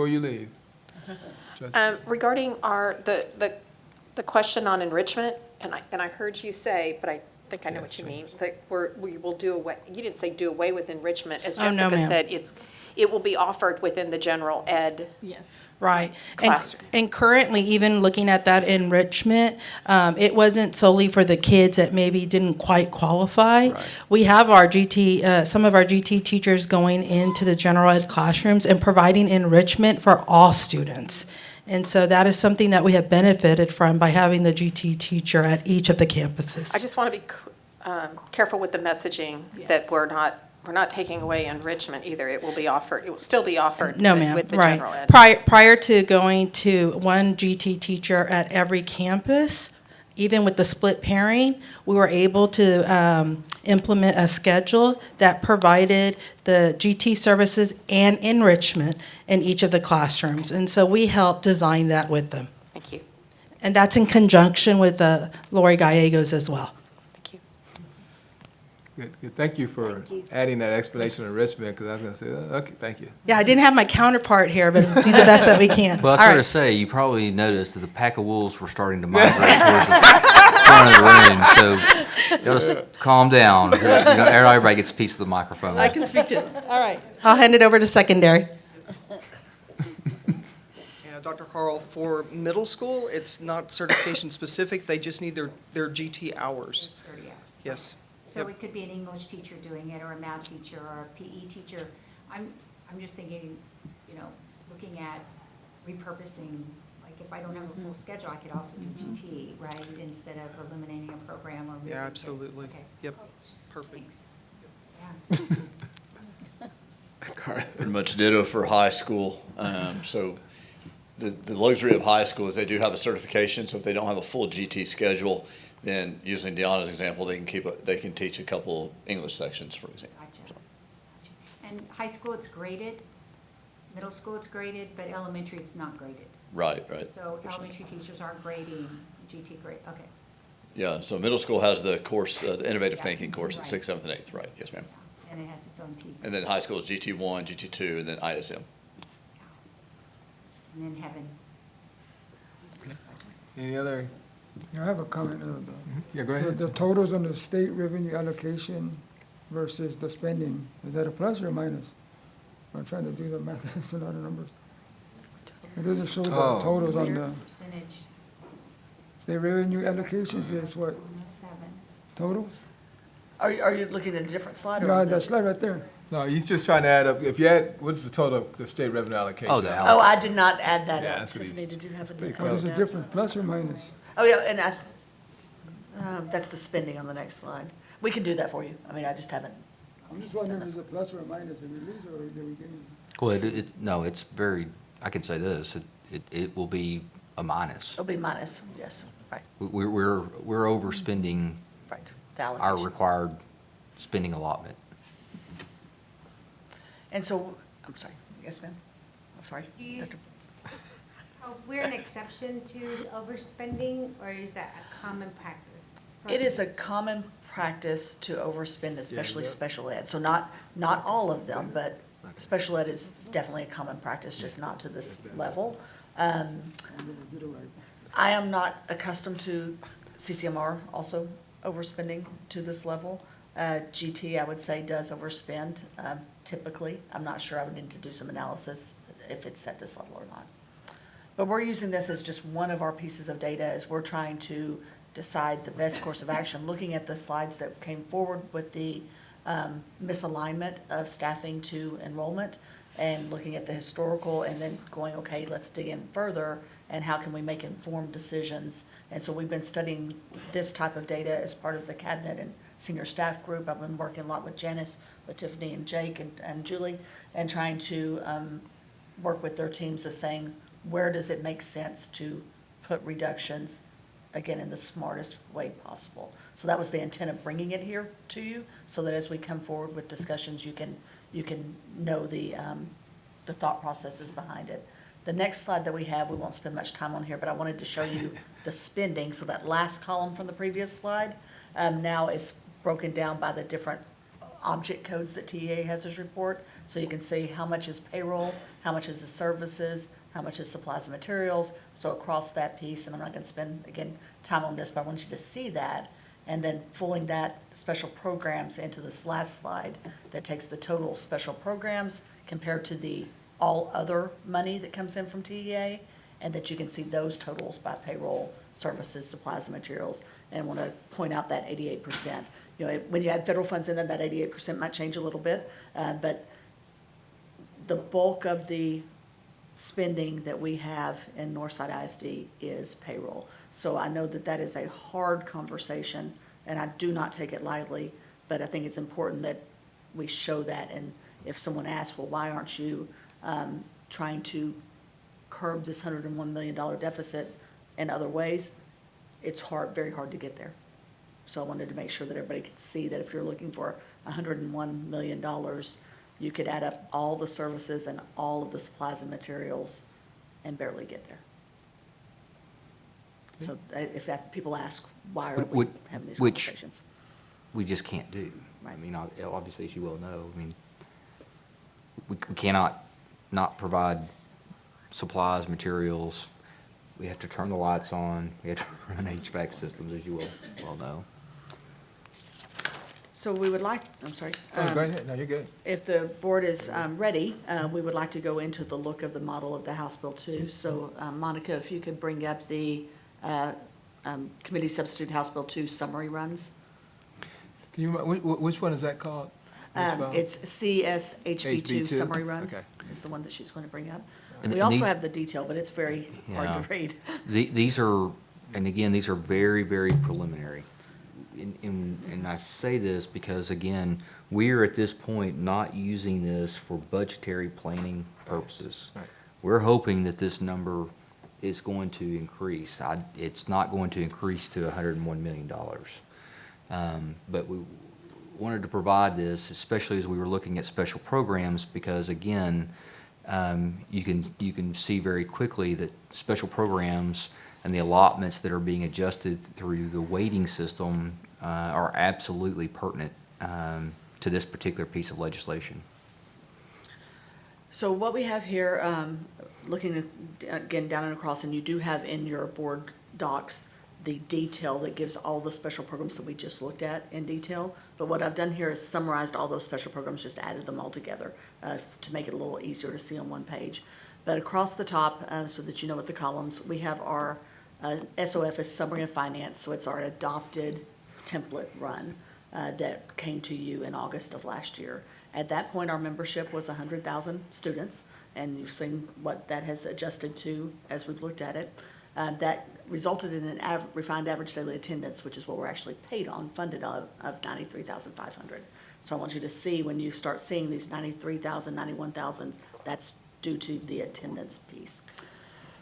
you leave. Regarding the question on enrichment, and I heard you say, but I think I know what you mean, that we will do away, you didn't say do away with enrichment. As Oh, no, Jessica ma'am. said, it will be offered within the general ed. Yes. Right. Classroom. And currently, even looking at that enrichment, it wasn't solely for the kids that maybe didn't quite qualify. Right. We have our GT, some of our GT teachers going into the general ed classrooms and providing enrichment for all students. And so that is something that we have benefited from by having the GT teacher at each of the campuses. I just want to be careful with the messaging, that we're not taking away enrichment either. It will be offered, it will still be offered No, ma'am, with the right. general ed. Prior to going to one GT teacher at every campus, even with the split pairing, we were able to implement a schedule that provided the GT services and enrichment in each of the classrooms. And so we helped design that with them. Thank you, And that's in conjunction with Lori Gallegos as well. thank you. Good. Thank you for Thank you. adding that explanation of enrichment, because I was going to say, okay, thank you. Yeah, I didn't have my counterpart here, but do the best that we can. Well, I was All going to right. say, you probably noticed that the pack of wolves were starting to migrate towards the front of the room, so you'll just calm down. Everybody gets a piece of the microphone. I can speak to it. All right. I'll hand it over to secondary. Yeah, Dr. Carl, for middle school, it's not certification specific, they just need their GT hours. 30 hours. Yes. So Yep. it could be an English teacher doing it, or a math teacher, or a PE teacher. I'm just thinking, looking at repurposing, like if I don't have a full schedule, I could also do GT, right? Instead of eliminating a program or moving Yeah, kids. absolutely. Okay, Yep, perfect. thanks. Yeah. Pretty much ditto for high school. So the luxury of high school is they do have a certification, so if they don't have a full GT schedule, then using Deanna's example, they can teach a couple English sections, for example. Gotcha. And high school, it's graded, middle school, it's graded, but elementary, it's not graded. Right, right. So elementary teachers aren't grading GT grade, okay. Yeah, so middle school has the course, the innovative Yeah, thinking course at right. 6th, 7th, and 8th, right, yes, ma'am. And it has its own teams. And then high school is GT1, GT2, and then ISM. And then heaven. Any other? I have a comment. Yeah, go ahead. The totals on the state revenue allocation versus the spending, is that a plus or a minus? I'm trying to do the math, it's a lot of numbers. It doesn't show the Oh. totals on the Percentage, state revenue allocations, is what, 107. totals? Are you looking at a different slide or No, on that this? slide right there. No, he's just trying to add up, if you add, what's the total of the state revenue allocation? Oh, the Oh, I did not add that Yeah, up. that's what Tiffany, he's- did you have pretty it? What is the difference, plus or minus? Oh, yeah, and that's the spending on the next slide. We can do that for you. I mean, I just haven't. I'm just wondering if it's a plus or a minus, did we lose or did we gain? Well, no, it's very, I can say this, it will be a minus. It'll be minus, yes, right, We're overspending right. The our allocation. required spending allotment. And so, I'm sorry, yes, ma'am? I'm sorry. Do you, Dr. we're an exception to overspending, or is that a common practice? It is a common practice to overspend, especially special ed. So not all of them, but special ed is definitely a common practice, just not to this level. I am not accustomed to CCMR also overspending to this level. GT, I would say, does overspend typically. I'm not sure, I would need to do some analysis if it's at this level or not. But we're using this as just one of our pieces of data as we're trying to decide the best course of action, looking at the slides that came forward with the misalignment of staffing to enrollment, and looking at the historical, and then going, okay, let's dig in further, and how can we make informed decisions? And so we've been studying this type of data as part of the cabinet and senior staff group. I've been working a lot with Janice, with Tiffany and Jake and Julie, and trying to work with their teams of saying, where does it make sense to put reductions, again, in the smartest way possible? So that was the intent of bringing it here to you, so that as we come forward with discussions, you can know the thought processes behind it. The next slide that we have, we won't spend much time on here, but I wanted to show you the spending. So that last column from the previous slide now is broken down by the different object codes that TEA has as report. So you can see how much is payroll, how much is the services, how much is supplies and materials. So across that piece, and I'm not going to spend, again, time on this, but I want you to see that. And then pulling that special programs into this last slide that takes the total special programs compared to the all other money that comes in from TEA, and that you can see those totals by payroll, services, supplies and materials. And I want to point out that 88%. You know, when you add federal funds in there, that 88% might change a little bit, but the bulk of the spending that we have in Northside ISD is payroll. So I know that that is a hard conversation, and I do not take it lightly, but I think it's important that we show that. And if someone asks, well, why aren't you trying to curb this $101 million deficit in other ways, it's hard, very hard to get there. So I wanted to make sure that everybody could see that if you're looking for $101 million, you could add up all the services and all of the supplies and materials and barely get there. So if people ask, why are we having these Which conversations? we just can't do. I Right. mean, obviously, as you well know, I mean, we cannot not provide supplies, materials. We have to turn the lights on. We have to run HVAC systems, as you well know. So we would like, I'm sorry. Oh, go ahead, no, you're good. If the board is ready, we would like to go into the look of the model of the House Bill 2. So Monica, if you could bring up the Committee Substitute House Bill 2 summary runs. Can you, which one is that called? Which file? It's CSHB 2 HB2? summary runs Okay. is the one that she's going to bring up. And- We and also these- have the detail, but it's very hard Yeah. to read. These are, and again, these are very, very preliminary. And I say this because, again, we are at this point not using this for budgetary planning purposes. Right. We're hoping that this number is going to increase. It's not going to increase to $101 million. But wanted to provide this, especially as we were looking at special programs, because again, you can see very quickly that special programs and the allotments that are being adjusted through the weighting system are absolutely pertinent to this particular piece of legislation. So what we have here, looking again down and across, and you do have in your board docs the detail that gives all the special programs that we just looked at in detail. But what I've done here is summarized all those special programs, just added them all together to make it a little easier to see on one page. But across the top, so that you know what the columns, we have our SOF is Summary of Finance, so it's our adopted template run that came to you in August of last year. At that point, our membership was 100,000 students, and you've seen what that has adjusted to as we've looked at it. That resulted in an refined average daily attendance, which is what we're actually paid on, funded of 93,500. So I want you to see, when you start seeing these 93,000, 91,000, that's due to the attendance piece.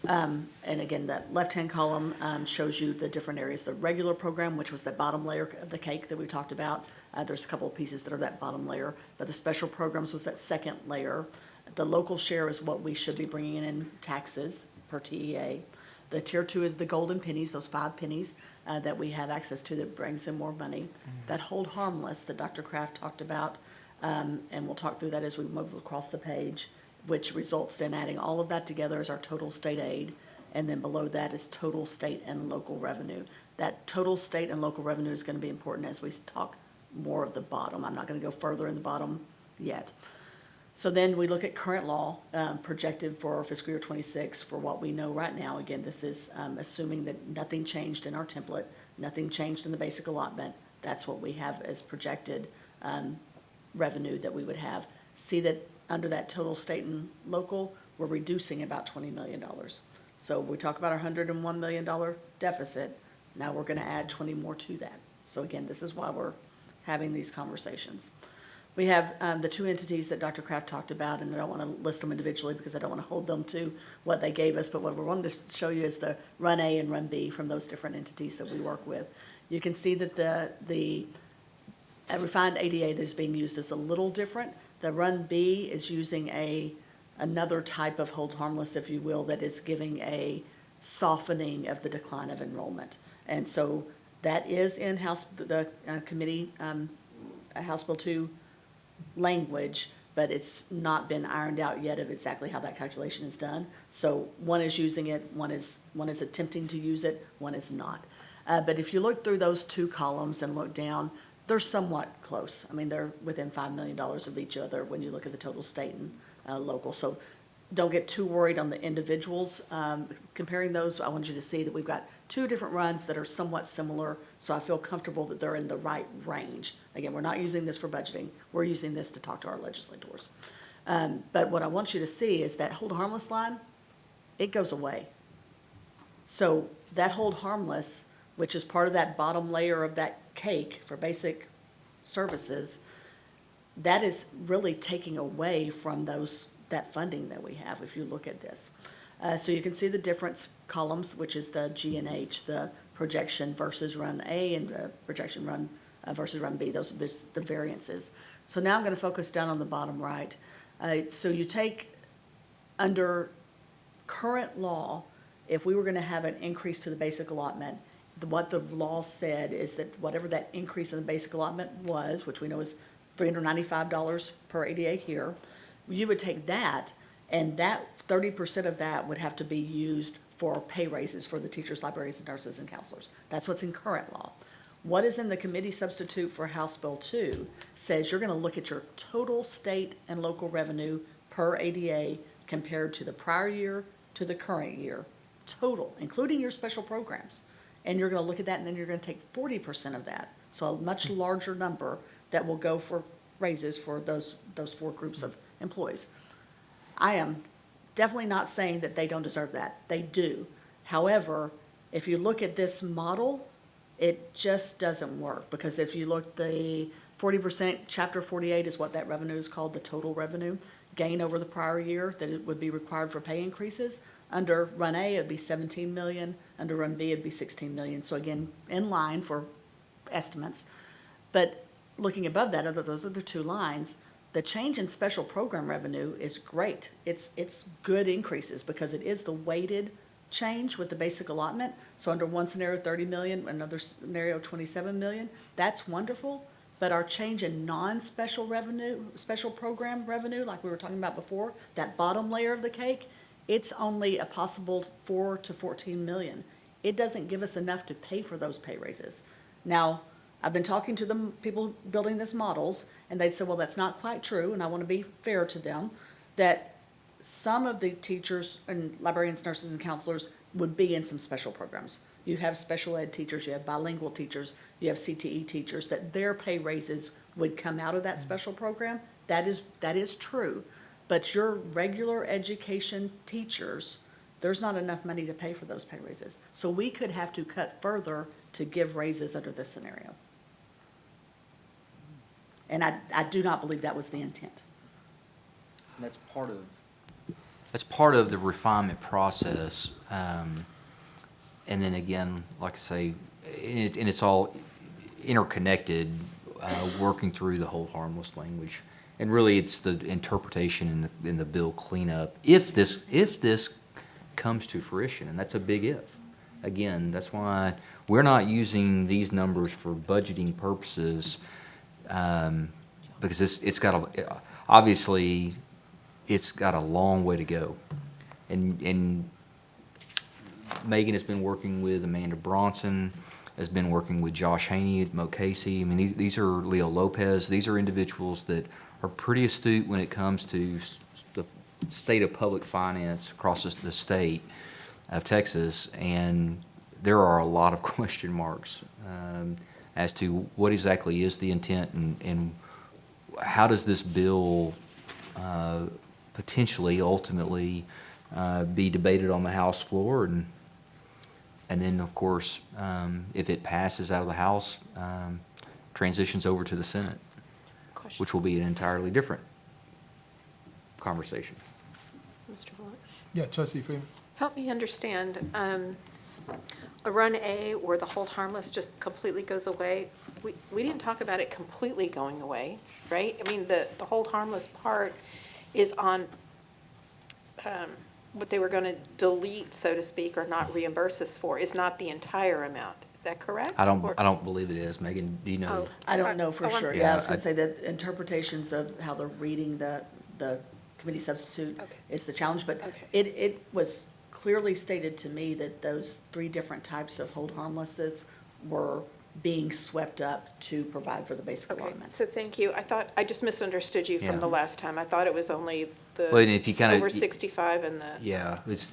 And again, that left-hand column shows you the different areas. The regular program, which was the bottom layer of the cake that we talked about, there's a couple of pieces that are that bottom layer, but the special programs was that second layer. The local share is what we should be bringing in taxes per TEA. The tier 2 is the golden pennies, those 5 pennies that we have access to that brings in more money. That hold harmless that Dr. Kraft talked about, and we'll talk through that as we move across the page, which results then adding all of that together as our total state aid, and then below that is total state and local revenue. That total state and local revenue is going to be important as we talk more of the bottom. I'm not going to go further in the bottom yet. So then we look at current law projected for fiscal year 26 for what we know right now. Again, this is assuming that nothing changed in our template, nothing changed in the basic allotment. That's what we have as projected revenue that we would have. See that under that total state and local, we're reducing about $20 million. So we talk about our $101 million deficit. Now we're going to add 20 more to that. So again, this is why we're having these conversations. We have the 2 entities that Dr. Kraft talked about, and I don't want to list them individually because I don't want to hold them to what they gave us, but what we wanted to show you is the Run A and Run B from those different entities that we work with. You can see that the refined ADA that is being used is a little different. The Run B is using another type of hold harmless, if you will, that is giving a softening of the decline of enrollment. And so that is in the committee, House Bill 2 language, but it's not been ironed out yet of exactly how that calculation is done. So one is using it, one is attempting to use it, one is not. But if you look through those 2 columns and look down, they're somewhat close. I mean, they're within $5 million of each other when you look at the total state and local. So don't get too worried on the individuals. Comparing those, I want you to see that we've got 2 different runs that are somewhat similar, so I feel comfortable that they're in the right range. Again, we're not using this for budgeting. We're using this to talk to our legislators. But what I want you to see is that hold harmless line, it goes away. So that hold harmless, which is part of that bottom layer of that cake for basic services, that is really taking away from that funding that we have if you look at this. So you can see the difference columns, which is the G and H, the projection versus Run A and the projection run versus Run B. Those are the variances. So now I'm going to focus down on the bottom right. So you take under current law, if we were going to have an increase to the basic allotment, what the law said is that whatever that increase in the basic allotment was, which we know is $395 per ADA here, you would take that, and that 30% of that would have to be used for pay raises for the teachers, librarians, and nurses and counselors. That's what's in current law. What is in the committee substitute for House Bill 2 says you're going to look at your total state and local revenue per ADA compared to the prior year to the current year, total, including your special programs. And you're going to look at that, and then you're going to take 40% of that, so a much larger number that will go for raises for those 4 groups of employees. I am definitely not saying that they don't deserve that. They do. However, if you look at this model, it just doesn't work, because if you look, the 40%, Chapter 48 is what that revenue is called, the total revenue gain over the prior year that it would be required for pay increases. Under Run A, it'd be 17 million. Under Run B, it'd be 16 million. So again, in line for estimates. But looking above that, other those other two lines, the change in special program revenue is great. It's good increases because it is the weighted change with the basic allotment. So under one scenario, 30 million, another scenario, 27 million. That's wonderful. But our change in non-special revenue, special program revenue, like we were talking about before, that bottom layer of the cake, it's only a possible 4 to 14 million. It doesn't give us enough to pay for those pay raises. Now, I've been talking to the people building these models, and they said, well, that's not quite true, and I want to be fair to them, that some of the teachers and librarians, nurses, and counselors would be in some special programs. You have special ed teachers, you have bilingual teachers, you have CTE teachers, that their pay raises would come out of that special program. That is true. But your regular education teachers, there's not enough money to pay for those pay raises. So we could have to cut further to give raises under this scenario. And I do not believe that was the intent. And that's part of the refinement process. And then again, like I say, and it's all interconnected, working through the hold harmless language. And really, it's the interpretation in the bill cleanup. If this comes to fruition, and that's a big if. Again, that's why we're not using these numbers for budgeting purposes, because obviously, it's got a long way to go. And Megan has been working with Amanda Bronson, has been working with Josh Haney at Mo Casey. I mean, these are Leo Lopez. These are individuals that are pretty astute when it comes to the state of public finance across the state of Texas. And there are a lot of question marks as to what exactly is the intent and how does this bill potentially, ultimately, be debated on the House floor, and then, of course, if it passes out of the House, transitions over to the Senate, which will be an entirely different conversation. Mr. Bullock? Yeah, Trustee Freeman. Help me understand, a run A where the hold harmless just completely goes away, we didn't talk about it completely going away, right? I mean, the hold harmless part is on what they were going to delete, so to speak, or not reimburse us for, is not the entire amount. Is that correct? I don't believe it is. Megan, do you know? Oh. I don't know for I want- sure. Yeah, Yeah, I was gonna I- say that interpretations of how they're reading the committee substitute Okay. is the challenge, but Okay. it was clearly stated to me that those three different types of hold harmlesses were being swept up to provide for the basic Okay, allotment. so thank you. I just misunderstood you from Yeah. the last time. I thought it was only Well, and if you kinda- over 65 and the. Yeah, it's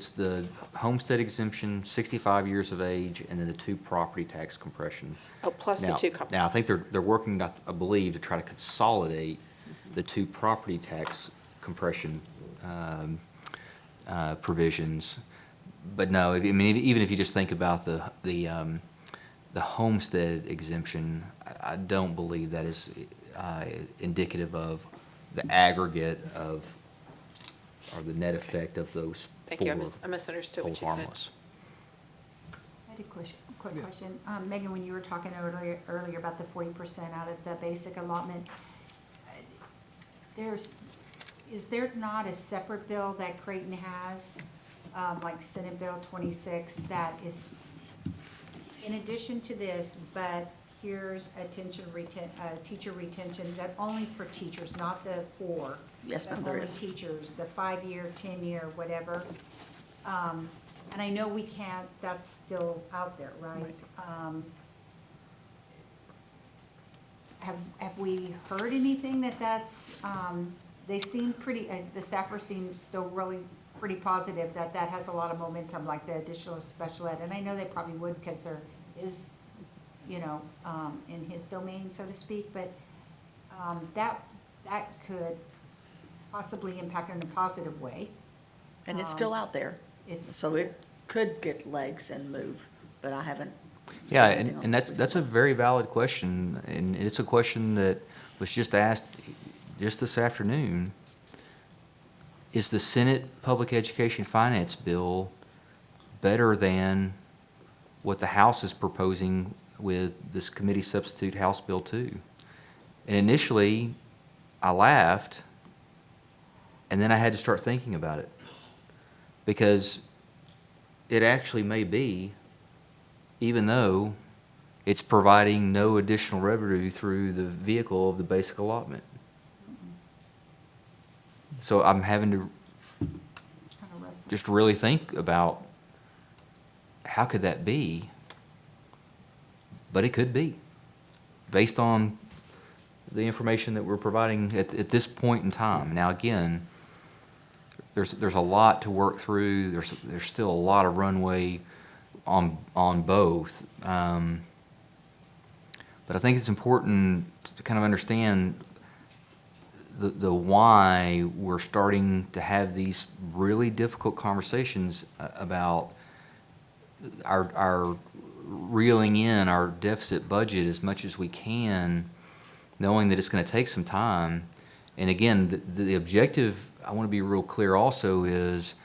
the homestead exemption, 65 years of age, and then the two property tax compression. Oh, plus the Now- two. Now, I think they're working, I believe, to try to consolidate the two property tax compression provisions. But no, I mean, even if you just think about the homestead exemption, I don't believe that is indicative of the aggregate of, or the net effect of those Thank you. I four I misunderstood hold what you said. harmless. I had a quick question. Megan, when you were talking earlier about the 40% out of the basic allotment, is there not a separate bill that Creighton has, like Senate Bill 26, that is in addition to this, but here's teacher retention, that only for teachers, not the four? Yes, but ma'am, there only is. teachers, the 5-year, 10-year, whatever. And I know we can't, that's still out there, right? Have we heard anything that's, they seem pretty, the staffers seem still really pretty positive that that has a lot of momentum, like the additional special ed. And I know they probably would because there is, in his domain, so to speak, but that could possibly impact in a positive way. And it's still out there, It's, so it could get legs and move, but I haven't seen Yeah, anything on and it that's a very valid question, and it's a question that was just asked just this afternoon. Is the Senate Public Education Finance Bill better than what the House is proposing with this committee substitute House Bill 2? And initially, I laughed, and then I had to start thinking about it. Because it actually may be, even though it's providing no additional revenue through the vehicle of the basic allotment. So I'm having to just really think about how could that be? But it could be, based on the information that we're providing at this point in time. Now, again, there's a lot to work through. There's still a lot of runway on both. But I think it's important to kind of understand the why we're starting to have these really difficult conversations about our reeling in our deficit budget as much as we can, knowing that it's going to take some time. And again, the objective, I want to be real clear also, is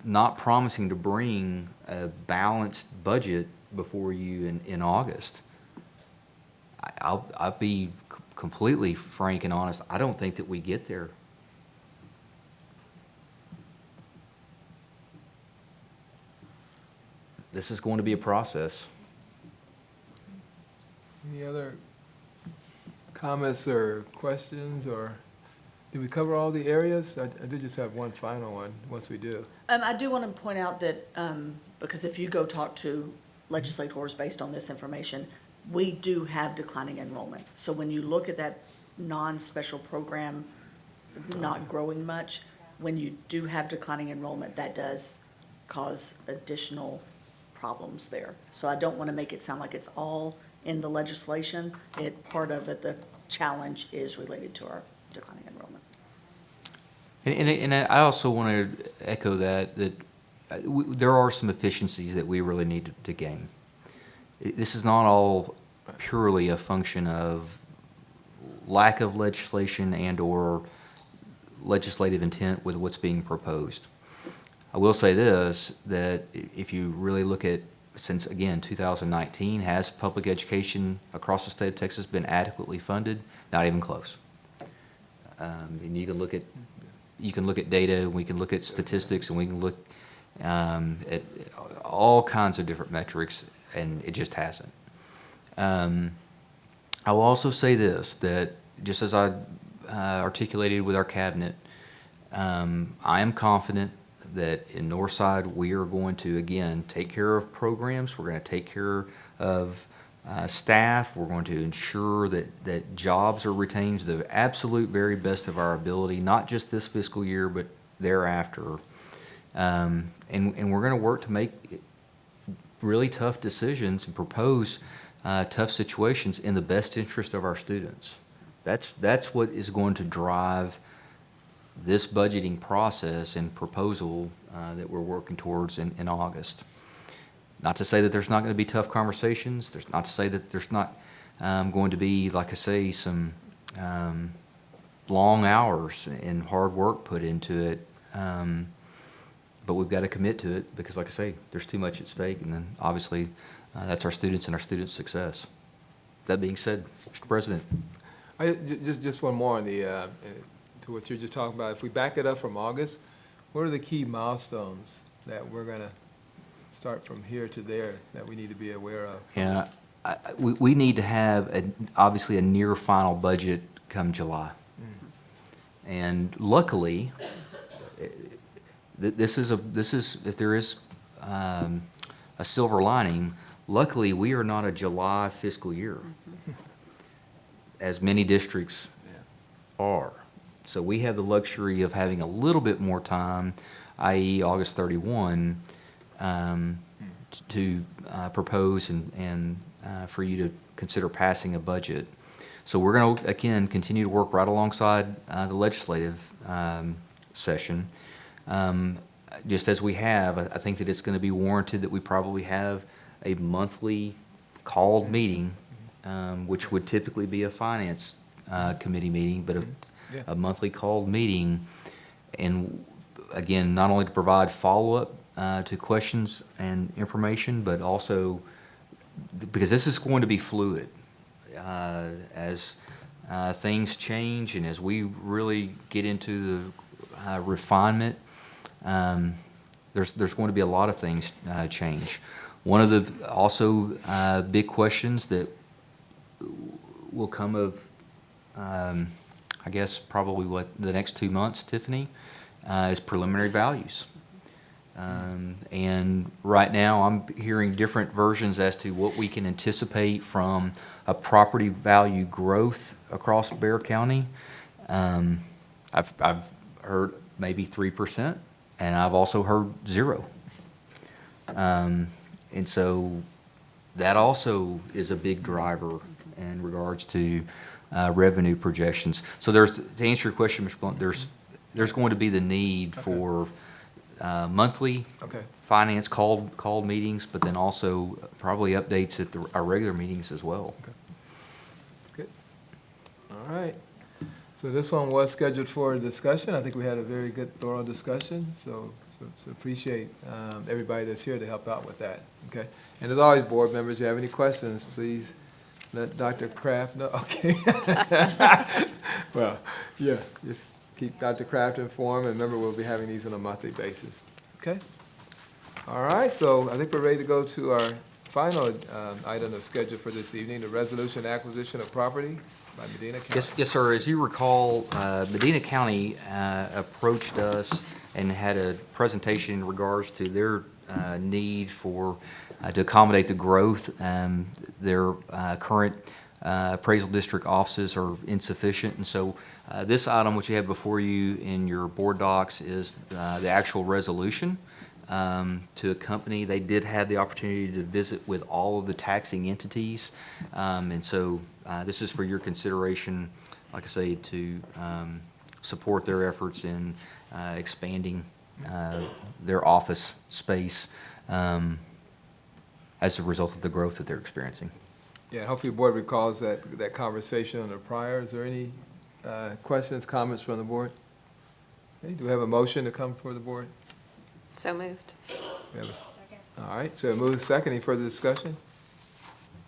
not promising to bring a balanced budget before you in August. I'll be completely frank and honest. I don't think that we get there. This is going to be a process. Any other comments or questions, or did we cover all the areas? I did just have one final one, once we do. I do want to point out that, because if you go talk to legislators based on this information, we do have declining enrollment. So when you look at that non-special program not growing much, when you do have declining enrollment, that does cause additional problems there. So I don't want to make it sound like it's all in the legislation. Part of it, the challenge is related to our declining enrollment. And I also want to echo that there are some efficiencies that we really need to gain. This is not all purely a function of lack of legislation and/or legislative intent with what's being proposed. I will say this, that if you really look at, since again 2019, has public education across the state of Texas been adequately funded? Not even close. And you can look at data, we can look at statistics, and we can look at all kinds of different metrics, and it just hasn't. I will also say this, that just as I articulated with our cabinet, I am confident that in Northside we are going to, again, take care of programs. We're going to take care of staff. We're going to ensure that jobs are retained to the absolute very best of our ability, not just this fiscal year, but thereafter. And we're going to work to make really tough decisions and propose tough situations in the best interest of our students. That's what is going to drive this budgeting process and proposal that we're working towards in August. Not to say that there's not going to be tough conversations. There's not to say that there's not going to be, like I say, some long hours and hard work put into it. But we've got to commit to it because, like I say, there's too much at stake. And then, obviously, that's our students and our students' success. That being said, Mr. President. Just one more on to what you're just talking about. If we back it up from August, what are the key milestones that we're going to start from here to there that we need to be aware of? Yeah, we need to have obviously a near final budget come July. Mm-hmm. And luckily, this is if there is a silver lining, luckily we are not a July fiscal year, as many districts are. So we have the luxury of having a little bit more time, i.e. August 31, to propose and for you to consider passing a budget. So we're going to, again, continue to work right alongside the legislative session. Just as we have, I think that it's going to be warranted that we probably have a monthly called meeting, which would typically be a finance committee meeting, but a monthly called meeting, and again, not only to provide follow-up to questions and information, but also because this is going to be fluid. as things change and as we really get into the refinement, there's going to be a lot of things change. One of the also big questions that will come of, I guess, probably what, the next 2 months, Tiffany, is preliminary values. And right now, I'm hearing different versions as to what we can anticipate from a property value growth across Bexar County. I've heard maybe 3%, and I've also heard 0. And so that also is a big driver in regards to revenue projections. So to answer your question, Mr. Blunt, there's going to be the need for monthly finance called meetings, but then also probably updates at our regular meetings as well. Good. All right. So this one was scheduled for a discussion. I think we had a very good, thorough discussion, so appreciate everybody that's here to help out with that, okay? And as always, board members, if you have any questions, please let Dr. Kraft know, okay? Well, yeah, just keep Dr. Kraft informed, and remember, we'll be having these on a monthly basis, okay? All right, so I think we're ready to go to our final item of schedule for this evening, the resolution acquisition of property by Medina County. Yes, sir. As you recall, Medina County approached us and had a presentation in regards to their need for, to accommodate the growth. Their current appraisal district offices are insufficient, and so this item, which you have before you in your board docs, is the actual resolution to accompany. They did have the opportunity to visit with all of the taxing entities, and so this is for your consideration, like I say, to support their efforts in expanding their office space as a result of the growth that they're experiencing. Yeah, hopefully the board recalls that conversation on the prior. Is there any questions, comments from the board? Okay, do we have a motion to come before the board? So moved. We have all right, so it moves second. Any further discussion?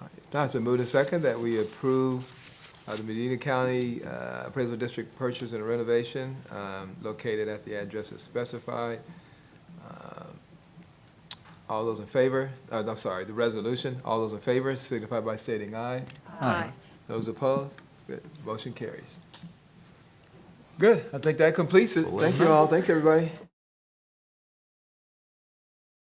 All right, now it's been moved and second that we approve the Medina County Appraisal District purchase and renovation located at the address as specified. All those in favor, I'm sorry, the resolution, all those in favor signify by stating aye. Aye. Those opposed? Good, motion carries. Good, I think that completes it. Thank you all, thanks everybody.